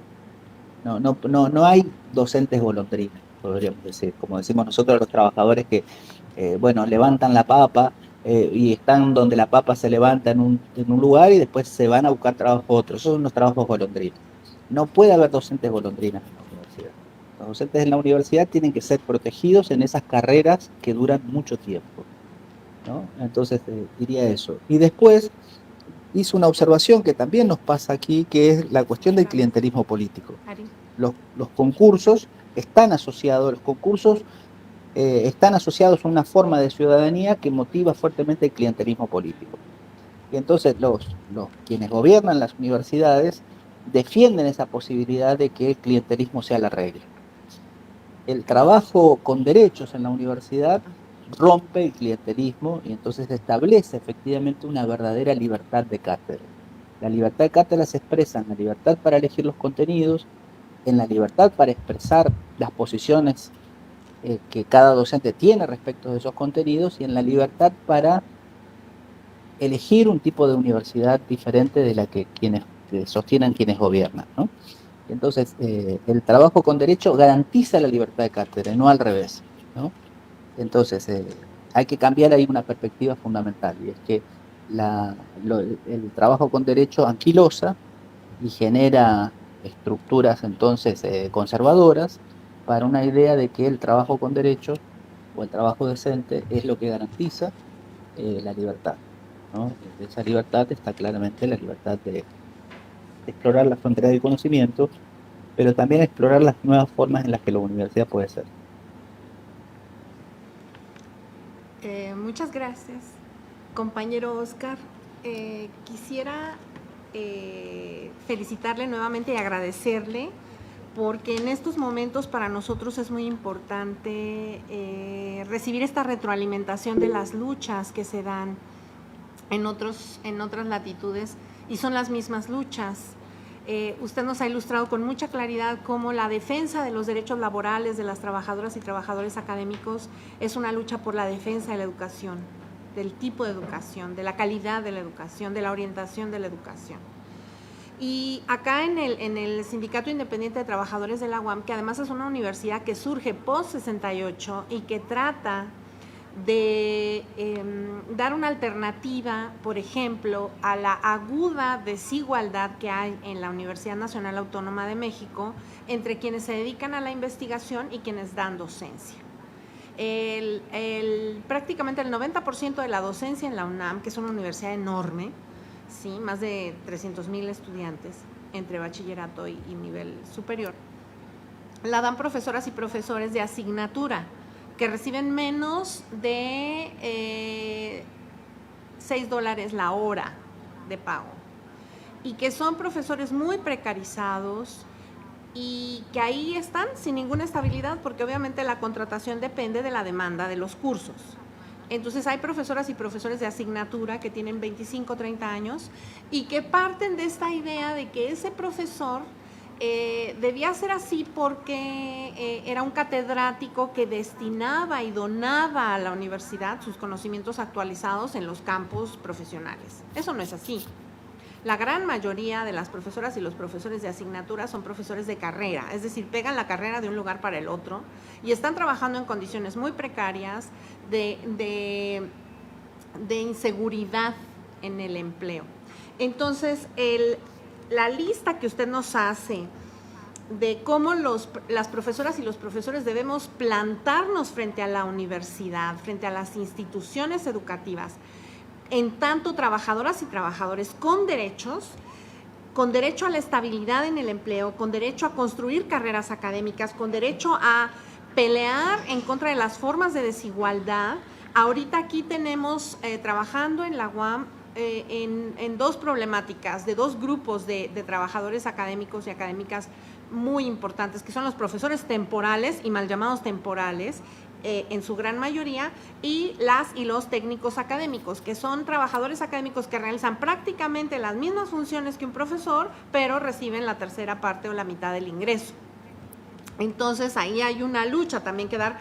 [SPEAKER 2] No hay docentes golondrinas, podríamos decir, como decimos nosotros los trabajadores que, bueno, levantan la papa y están donde la papa se levanta en un lugar y después se van a buscar trabajo a otro. Esos son los trabajos golondrinas. No puede haber docentes golondrinas en la universidad. Los docentes en la universidad tienen que ser protegidos en esas carreras que duran mucho tiempo, ¿no? Entonces diría eso. Y después hizo una observación que también nos pasa aquí, que es la cuestión del clientelismo político. Los concursos están asociados, están asociados a una forma de ciudadanía que motiva fuertemente el clientelismo político. Y entonces quienes gobiernan las universidades defienden esa posibilidad de que el clientelismo sea la regla. El trabajo con derechos en la universidad rompe el clientelismo y entonces establece efectivamente una verdadera libertad de cátedra. La libertad de cátedra se expresa en la libertad para elegir los contenidos, en la libertad para expresar las posiciones que cada docente tiene respecto de esos contenidos y en la libertad para elegir un tipo de universidad diferente de la que sostienen quienes gobiernan, ¿no? Entonces, el trabajo con derecho garantiza la libertad de cátedra, no al revés, ¿no? Entonces, hay que cambiar ahí una perspectiva fundamental, y es que el trabajo con derecho anquilosa y genera estructuras entonces conservadoras para una idea de que el trabajo con derecho o el trabajo decente es lo que garantiza la libertad, ¿no? Esa libertad está claramente la libertad de explorar las fronteras del conocimiento, pero también explorar las nuevas formas en las que la universidad puede ser.
[SPEAKER 1] Muchas gracias, compañero Oscar. Quisiera felicitarle nuevamente y agradecerle, porque en estos momentos para nosotros es muy importante recibir esta retroalimentación de las luchas que se dan en otras latitudes y son las mismas luchas. Usted nos ha ilustrado con mucha claridad cómo la defensa de los derechos laborales de las trabajadoras y trabajadores académicos es una lucha por la defensa de la educación, del tipo de educación, de la calidad de la educación, de la orientación de la educación. Y acá en el Sindicato Independiente de Trabajadores de la UAM, que además es una universidad que surge post-68 y que trata de dar una alternativa, por ejemplo, a la aguda desigualdad que hay en la Universidad Nacional Autónoma de México entre quienes se dedican a la investigación y quienes dan docencia. Prácticamente el 90% de la docencia en la UNAM, que es una universidad enorme, ¿sí? Más de 300,000 estudiantes entre bachillerato y nivel superior, la dan profesoras y profesores de asignatura, que reciben menos de $6 la hora de pago, y que son profesores muy precarizados y que ahí están sin ninguna estabilidad, porque obviamente la contratación depende de la demanda de los cursos. Entonces hay profesoras y profesores de asignatura que tienen 25, 30 años y que parten de esta idea de que ese profesor debía ser así porque era un catedrático que destinaba y donaba a la universidad sus conocimientos actualizados en los campos profesionales. Eso no es así. La gran mayoría de las profesoras y los profesores de asignatura son profesores de carrera, es decir, pegan la carrera de un lugar para el otro y están trabajando en condiciones muy precarias de inseguridad en el empleo. Entonces, la lista que usted nos hace de cómo las profesoras y los profesores debemos plantarnos frente a la universidad, frente a las instituciones educativas, en tanto trabajadoras y trabajadores con derecho a la estabilidad en el empleo, con derecho a construir carreras académicas, con derecho a pelear en contra de las formas de desigualdad. Ahorita aquí tenemos trabajando en la UAM en dos problemáticas, de dos grupos de trabajadores académicos y académicas muy importantes, que son los profesores temporales y mal llamados temporales, en su gran mayoría, y los técnicos académicos, que son trabajadores académicos que realizan prácticamente las mismas funciones que un profesor, pero reciben la tercera parte o la mitad del ingreso. Entonces ahí hay una lucha también que dar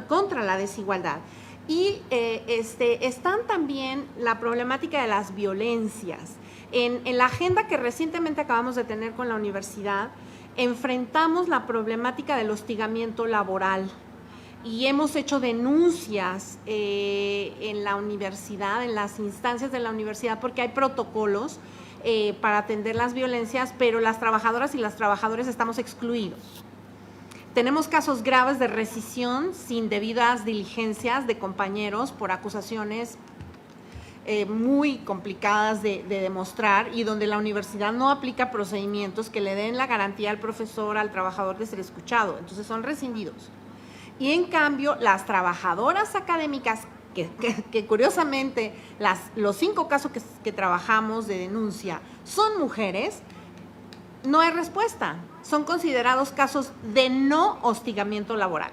[SPEAKER 1] contra la desigualdad. Y están también la problemática de las violencias. En la agenda que recientemente acabamos de tener con la universidad, enfrentamos la problemática del hostigamiento laboral y hemos hecho denuncias en la universidad, en las instancias de la universidad, porque hay protocolos para atender las violencias, pero las trabajadoras y los trabajadores estamos excluidos. Tenemos casos graves de rescisión sin debidas diligencias de compañeros por acusaciones muy complicadas de demostrar y donde la universidad no aplica procedimientos que le den la garantía al profesor, al trabajador de ser escuchado. Entonces son rescindidos. Y en cambio, las trabajadoras académicas, que curiosamente los 5 casos que trabajamos de denuncia son mujeres, no hay respuesta. Son considerados casos de no hostigamiento laboral.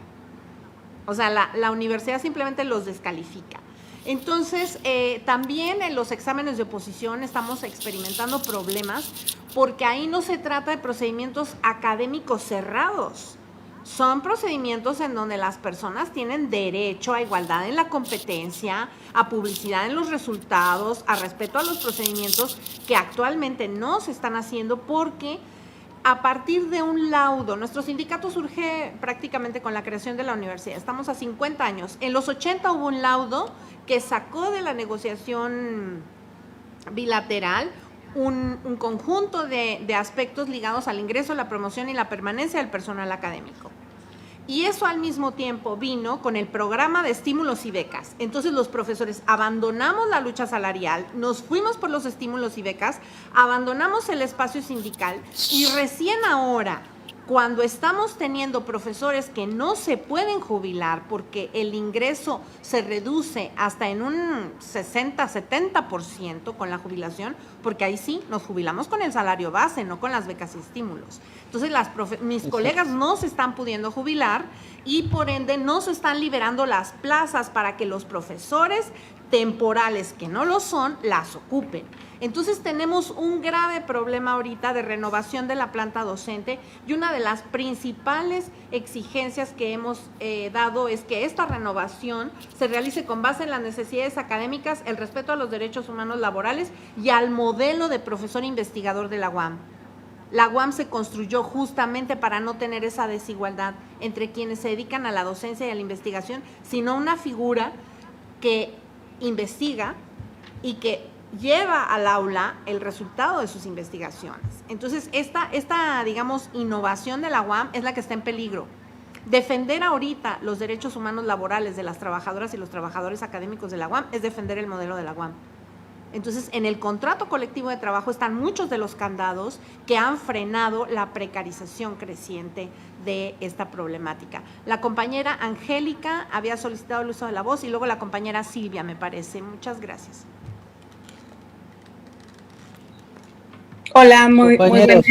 [SPEAKER 1] O sea, la universidad simplemente los descalifica. Entonces, también en los exámenes de oposición estamos experimentando problemas porque ahí no se trata de procedimientos académicos cerrados. Son procedimientos en donde las personas tienen derecho a igualdad en la competencia, a publicidad en los resultados, a respeto a los procedimientos que actualmente no se están haciendo porque a partir de un laudo, nuestro sindicato surge prácticamente con la creación de la universidad, estamos a 50 años. En los 80 hubo un laudo que sacó de la negociación bilateral un conjunto de aspectos ligados al ingreso, la promoción y la permanencia del personal académico. Y eso al mismo tiempo vino con el programa de estímulos y becas. Entonces los profesores abandonamos la lucha salarial, nos fuimos por los estímulos y becas, abandonamos el espacio sindical y recién ahora, cuando estamos teniendo profesores que no se pueden jubilar porque el ingreso se reduce hasta en un 60-70% con la jubilación, porque ahí sí nos jubilamos con el salario base, no con las becas y estímulos. Entonces mis colegas no se están pudiendo jubilar y por ende no se están liberando las plazas para que los profesores temporales que no lo son las ocupen. Entonces tenemos un grave problema ahorita de renovación de la planta docente y una de las principales exigencias que hemos dado es que esta renovación se realice con base en las necesidades académicas, el respeto a los derechos humanos laborales y al modelo de profesor investigador de la UAM. La UAM se construyó justamente para no tener esa desigualdad entre quienes se dedican a la docencia y a la investigación, sino una figura que investiga y que lleva al aula el resultado de sus investigaciones. Entonces, esta, digamos, innovación de la UAM es la que está en peligro. Defender ahorita los derechos humanos laborales de las trabajadoras y los trabajadores académicos de la UAM es defender el modelo de la UAM. Entonces, en el contrato colectivo de trabajo están muchos de los candados que han frenado la precarización creciente de esta problemática. La compañera Angélica había solicitado el uso de la voz y luego la compañera Silvia, me parece. Muchas gracias.
[SPEAKER 5] Hola, muy buen día.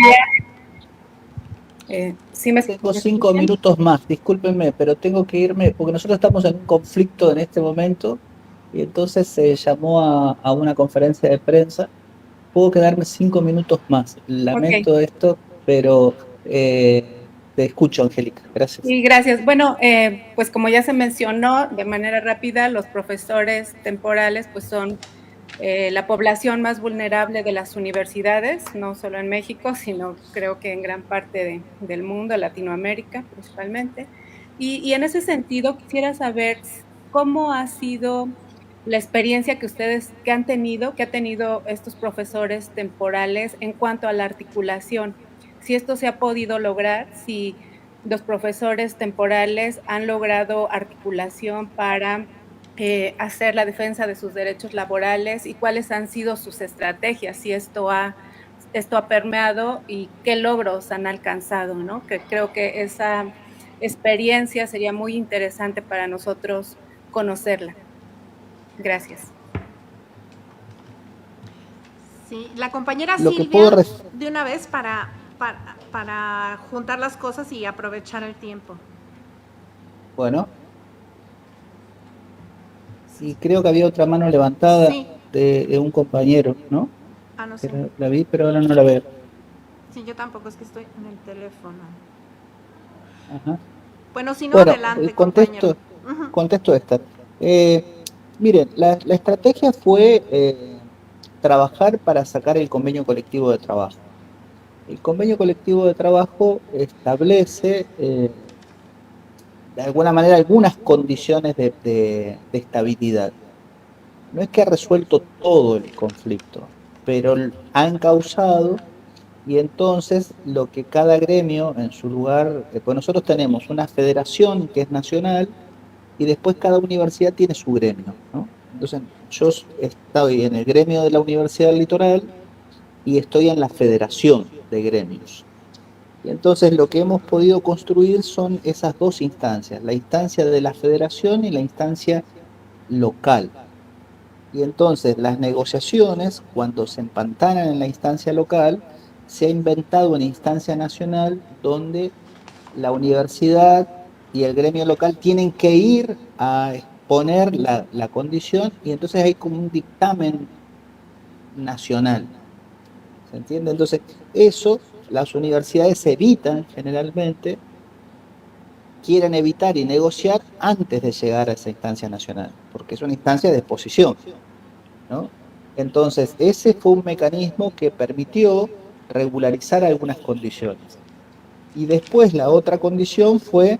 [SPEAKER 2] Tengo 5 minutos más, discúlpenme, pero tengo que irme porque nosotros estamos en un conflicto en este momento y entonces se llamó a una conferencia de prensa. Puedo quedarme 5 minutos más. Lamento esto, pero te escucho, Angélica. Gracias.
[SPEAKER 5] Sí, gracias. Bueno, pues como ya se mencionó de manera rápida, los profesores temporales pues son la población más vulnerable de las universidades, no solo en México, sino creo que en gran parte del mundo, Latinoamérica principalmente. Y en ese sentido quisiera saber cómo ha sido la experiencia que ha tenido estos profesores temporales en cuanto a la articulación. Si esto se ha podido lograr, si los profesores temporales han logrado articulación para hacer la defensa de sus derechos laborales y cuáles han sido sus estrategias, si esto ha permeado y qué logros han alcanzado, ¿no? Que creo que esa experiencia sería muy interesante para nosotros conocerla. Gracias.
[SPEAKER 1] Sí, la compañera Silvia, de una vez para juntar las cosas y aprovechar el tiempo.
[SPEAKER 2] Bueno. Sí, creo que había otra mano levantada de un compañero, ¿no?
[SPEAKER 1] Ah, no sé.
[SPEAKER 2] La vi, pero ahora no la veo.
[SPEAKER 1] Sí, yo tampoco, es que estoy en el teléfono.
[SPEAKER 2] Ajá.
[SPEAKER 1] Bueno, si no, adelante,
[SPEAKER 2] contesto esta. Miren, la estrategia fue trabajar para sacar el convenio colectivo de trabajo. El convenio colectivo de trabajo establece de alguna manera algunas condiciones de estabilidad. No es que ha resuelto todo el conflicto, pero han causado, y entonces lo que cada gremio en su lugar, pues nosotros tenemos una federación que es nacional y después cada universidad tiene su gremio, ¿no? Entonces yo estoy en el gremio de la Universidad del Litoral y estoy en la federación de gremios. Y entonces lo que hemos podido construir son esas dos instancias, la instancia de la federación y la instancia local. Y entonces las negociaciones, cuando se empantanan en la instancia local, se ha inventado una instancia nacional donde la universidad y el gremio local tienen que ir a exponer la condición y entonces hay como un dictamen nacional. ¿Se entiende? Entonces eso las universidades evitan generalmente, quieren evitar y negociar antes de llegar a esa instancia nacional, porque es una instancia de exposición, ¿no? Entonces, ese fue un mecanismo que permitió regularizar algunas condiciones. Y después la otra condición fue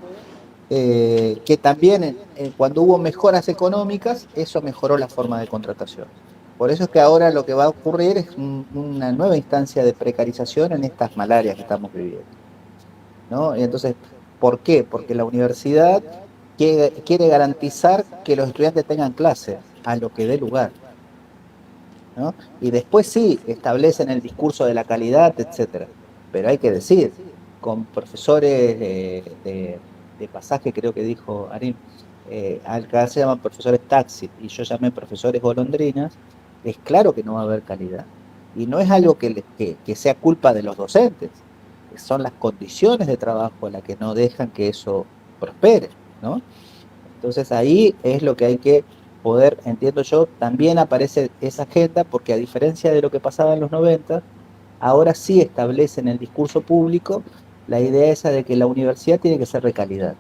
[SPEAKER 2] que también cuando hubo mejoras económicas, eso mejoró la forma de contratación. Por eso es que ahora lo que va a ocurrir es una nueva instancia de precarización en estas malarias que estamos viviendo, ¿no? Y entonces, ¿por qué? Porque la universidad quiere garantizar que los estudiantes tengan clases a lo que dé lugar, ¿no? Y después sí, establecen el discurso de la calidad, etcétera. Pero hay que decir, con profesores de pasaje, creo que dijo Arim, acá se llaman profesores taxi y yo llamé profesores golondrinas, es claro que no va a haber calidad. Y no es algo que sea culpa de los docentes, son las condiciones de trabajo las que no dejan que eso prospere, ¿no? Entonces ahí es lo que hay que poder, entiendo yo, también aparece esa agenda porque a diferencia de lo que pasaba en los 90, ahora sí establece en el discurso público la idea esa de que la universidad tiene que ser de calidad.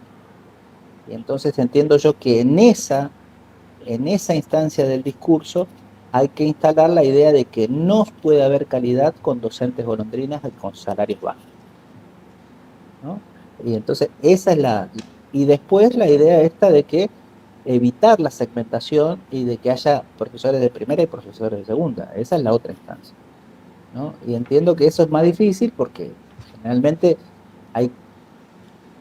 [SPEAKER 2] Y entonces entiendo yo que en esa instancia del discurso hay que instalar la idea de que no puede haber calidad con docentes golondrinas con salarios bajos, ¿no? Y entonces esa es y después la idea esta de que evitar la segmentación y de que haya profesores de primera y profesores de segunda. Esa es la otra instancia, ¿no? Y entiendo que eso es más difícil porque generalmente hay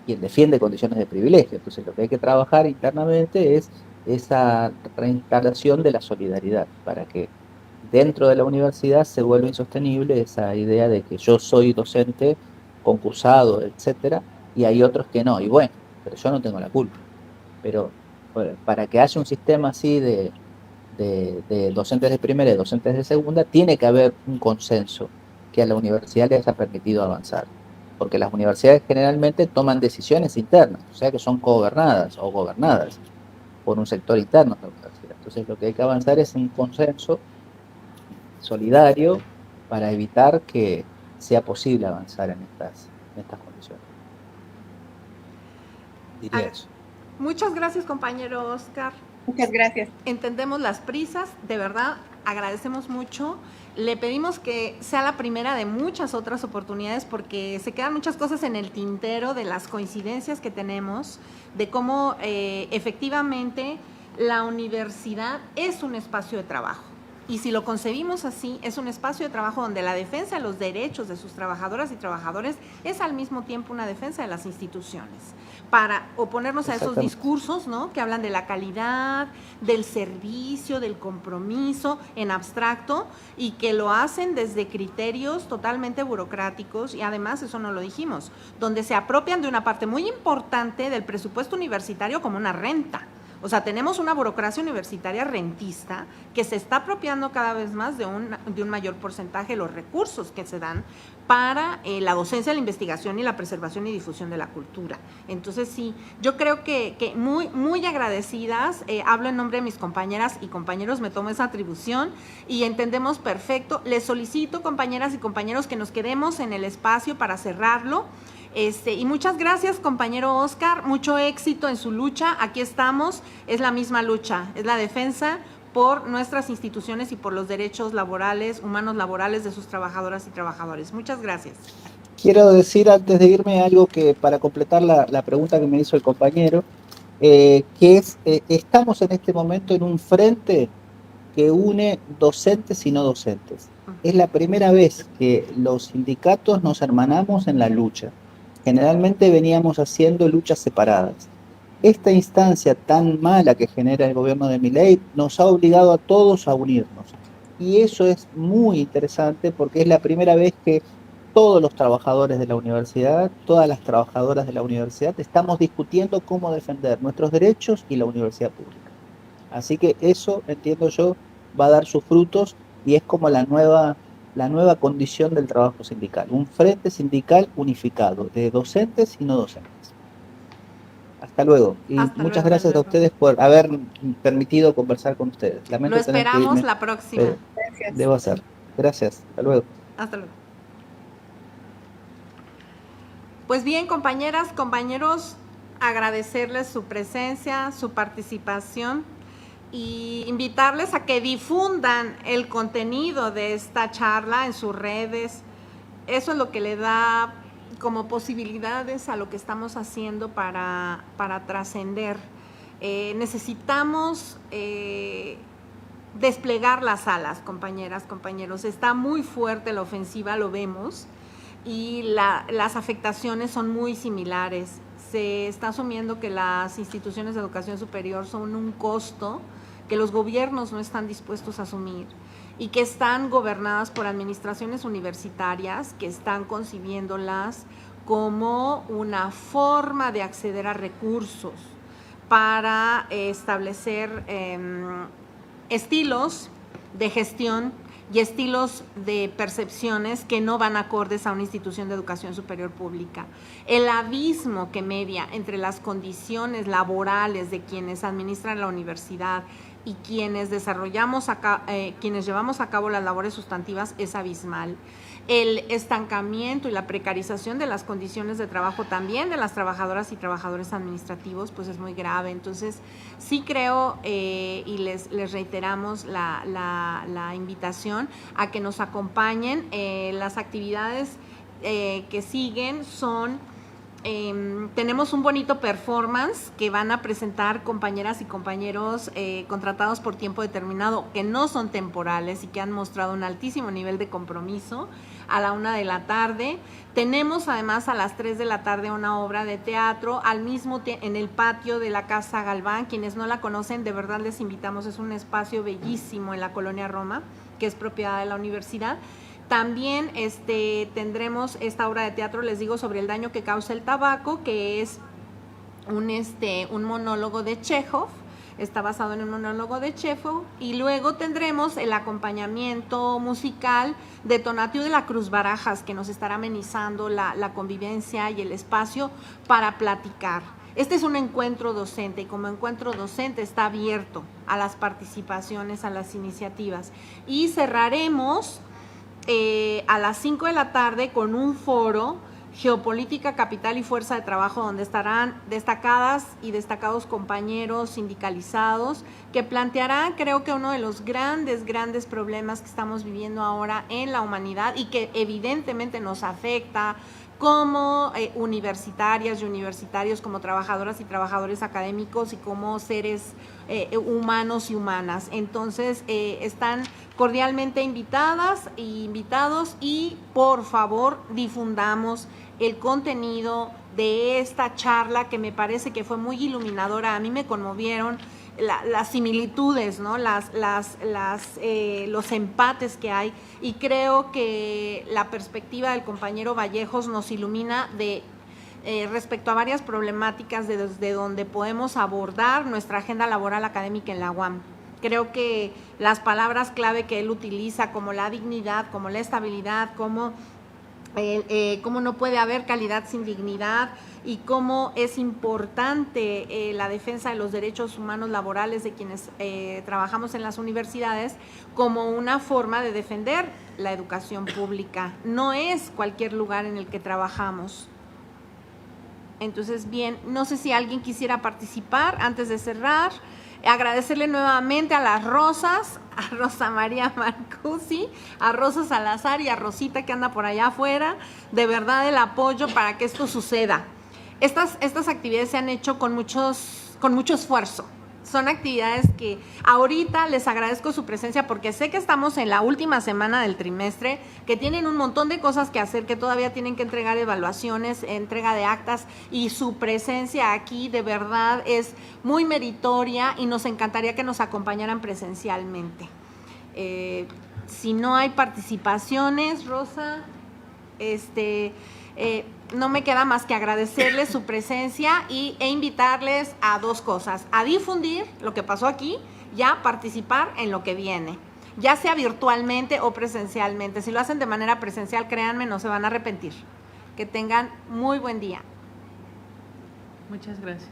[SPEAKER 2] quien defiende condiciones de privilegio. Entonces lo que hay que trabajar internamente es esa reinstalación de la solidaridad para que dentro de la universidad se vuelva insostenible esa idea de que yo soy docente, concursado, etcétera, y hay otros que no. Y bueno, pero yo no tengo la culpa. Pero bueno, para que haya un sistema así de docentes de primera y docentes de segunda, tiene que haber un consenso que a la universidad les haya permitido avanzar. Porque las universidades generalmente toman decisiones internas, o sea que son cogobernadas o gobernadas por un sector interno de la universidad. Entonces lo que hay que avanzar es un consenso solidario para evitar que sea posible avanzar en estas condiciones. Diría eso.
[SPEAKER 1] Muchas gracias, compañero Oscar.
[SPEAKER 5] Muchas gracias.
[SPEAKER 1] Entendemos las prisas, de verdad, agradecemos mucho. Le pedimos que sea la primera de muchas otras oportunidades porque se quedan muchas cosas en el tintero de las coincidencias que tenemos, de cómo efectivamente la universidad es un espacio de trabajo. Y si lo concebimos así, es un espacio de trabajo donde la defensa de los derechos de sus trabajadoras y trabajadores es al mismo tiempo una defensa de las instituciones, para oponernos a esos discursos, ¿no?, que hablan de la calidad, del servicio, del compromiso en abstracto y que lo hacen desde criterios totalmente burocráticos y además, eso no lo dijimos, donde se apropian de una parte muy importante del presupuesto universitario como una renta. O sea, tenemos una burocracia universitaria rentista que se está apropiando cada vez más de un mayor porcentaje de los recursos que se dan para la docencia, la investigación y la preservación y difusión de la cultura. Entonces, sí, yo creo que muy, muy agradecidas, hablo en nombre de mis compañeras y compañeros, me tomo esa atribución y entendemos perfecto. Les solicito, compañeras y compañeros, que nos quedemos en el espacio para cerrarlo. Y muchas gracias, compañero Oscar, mucho éxito en su lucha. Aquí estamos, es la misma lucha, es la defensa por nuestras instituciones y por los derechos laborales, humanos laborales de sus trabajadoras y trabajadores. Muchas gracias.
[SPEAKER 2] Quiero decir antes de irme algo que para completar la pregunta que me hizo el compañero, que es, estamos en este momento en un frente que une docentes y no docentes. Es la primera vez que los sindicatos nos hermanamos en la lucha. Generalmente veníamos haciendo luchas separadas. Esta instancia tan mala que genera el gobierno de Milei nos ha obligado a todos a unirnos. Y eso es muy interesante porque es la primera vez que todos los trabajadores de la universidad, todas las trabajadoras de la universidad, estamos discutiendo cómo defender nuestros derechos y la universidad pública. Así que eso, entiendo yo, va a dar sus frutos y es como la nueva condición del trabajo sindical, un frente sindical unificado de docentes y no docentes. Hasta luego. Y muchas gracias a ustedes por haber permitido conversar con ustedes.
[SPEAKER 1] Lamento. Lo esperamos la próxima.
[SPEAKER 2] Gracias. Debo hacer. Gracias. Hasta luego.
[SPEAKER 1] Hasta luego. Pues bien, compañeras, compañeros, agradecerles su presencia, su participación y invitarles a que difundan el contenido de esta charla en sus redes. Eso es lo que le da como posibilidades a lo que estamos haciendo para trascender. Necesitamos desplegar las alas, compañeras, compañeros. Está muy fuerte la ofensiva, lo vemos, y las afectaciones son muy similares. Se está asumiendo que las instituciones de educación superior son un costo que los gobiernos no están dispuestos a asumir y que están gobernadas por administraciones universitarias que están concibiéndolas como una forma de acceder a recursos para establecer estilos de gestión y estilos de percepciones que no van acordes a una institución de educación superior pública. El abismo que media entre las condiciones laborales de quienes administran la universidad y quienes llevamos a cabo las labores sustantivas es abismal. El estancamiento y la precarización de las condiciones de trabajo también de las trabajadoras y trabajadores administrativos pues es muy grave. Entonces sí creo y les reiteramos la invitación a que nos acompañen. Las actividades que siguen son tenemos un bonito performance que van a presentar compañeras y compañeros contratados por tiempo determinado, que no son temporales y que han mostrado un altísimo nivel de compromiso a la 1 de la tarde. Tenemos además a las 3 de la tarde una obra de teatro en el patio de la Casa Galván. Quienes no la conocen, de verdad les invitamos, es un espacio bellísimo en la Colonia Roma, que es propiedad de la universidad. También tendremos esta obra de teatro, les digo, sobre el daño que causa el tabaco, que es un monólogo de Chekhov, está basado en un monólogo de Chekhov, y luego tendremos el acompañamiento musical de Tonatiuh de la Cruz Barajas, que nos estará amenizando la convivencia y el espacio para platicar. Este es un encuentro docente y como encuentro docente está abierto a las participaciones, a las iniciativas. Y cerraremos a las 5 de la tarde con un foro Geopolítica, Capital y Fuerza de Trabajo, donde estarán destacadas y destacados compañeros sindicalizados que plantearán, creo que uno de los grandes problemas que estamos viviendo ahora en la humanidad y que evidentemente nos afecta como universitarias y universitarios, como trabajadoras y trabajadores académicos y como seres humanos y humanas. Entonces, están cordialmente invitadas e invitados y por favor difundamos el contenido de esta charla que me parece que fue muy iluminadora. A mí me conmovieron las similitudes, ¿no? Los empates que hay, y creo que la perspectiva del compañero Vallejos nos ilumina respecto a varias problemáticas desde donde podemos abordar nuestra agenda laboral académica en la UAM. Creo que las palabras clave que él utiliza, como la dignidad, como la estabilidad, como no puede haber calidad sin dignidad, y cómo es importante la defensa de los derechos humanos laborales de quienes trabajamos en las universidades como una forma de defender la educación pública. No es cualquier lugar en el que trabajamos. Entonces, bien, no sé si alguien quisiera participar antes de cerrar. Agradecerle nuevamente a las Rosas, a Rosa María Marcusi, a Rosa Salazar y a Rosita que anda por allá afuera, de verdad el apoyo para que esto suceda. Estas actividades se han hecho con mucho esfuerzo. Son actividades que ahorita les agradezco su presencia porque sé que estamos en la última semana del trimestre, que tienen un montón de cosas que hacer, que todavía tienen que entregar evaluaciones, entrega de actas, y su presencia aquí de verdad es muy meritoria y nos encantaría que nos acompañaran presencialmente. Si no hay participaciones, Rosa, no me queda más que agradecerles su presencia e invitarles a dos cosas: a difundir lo que pasó aquí y a participar en lo que viene, ya sea virtualmente o presencialmente. Si lo hacen de manera presencial, créanme, no se van a arrepentir. Que tengan muy buen día.
[SPEAKER 3] Muchas gracias.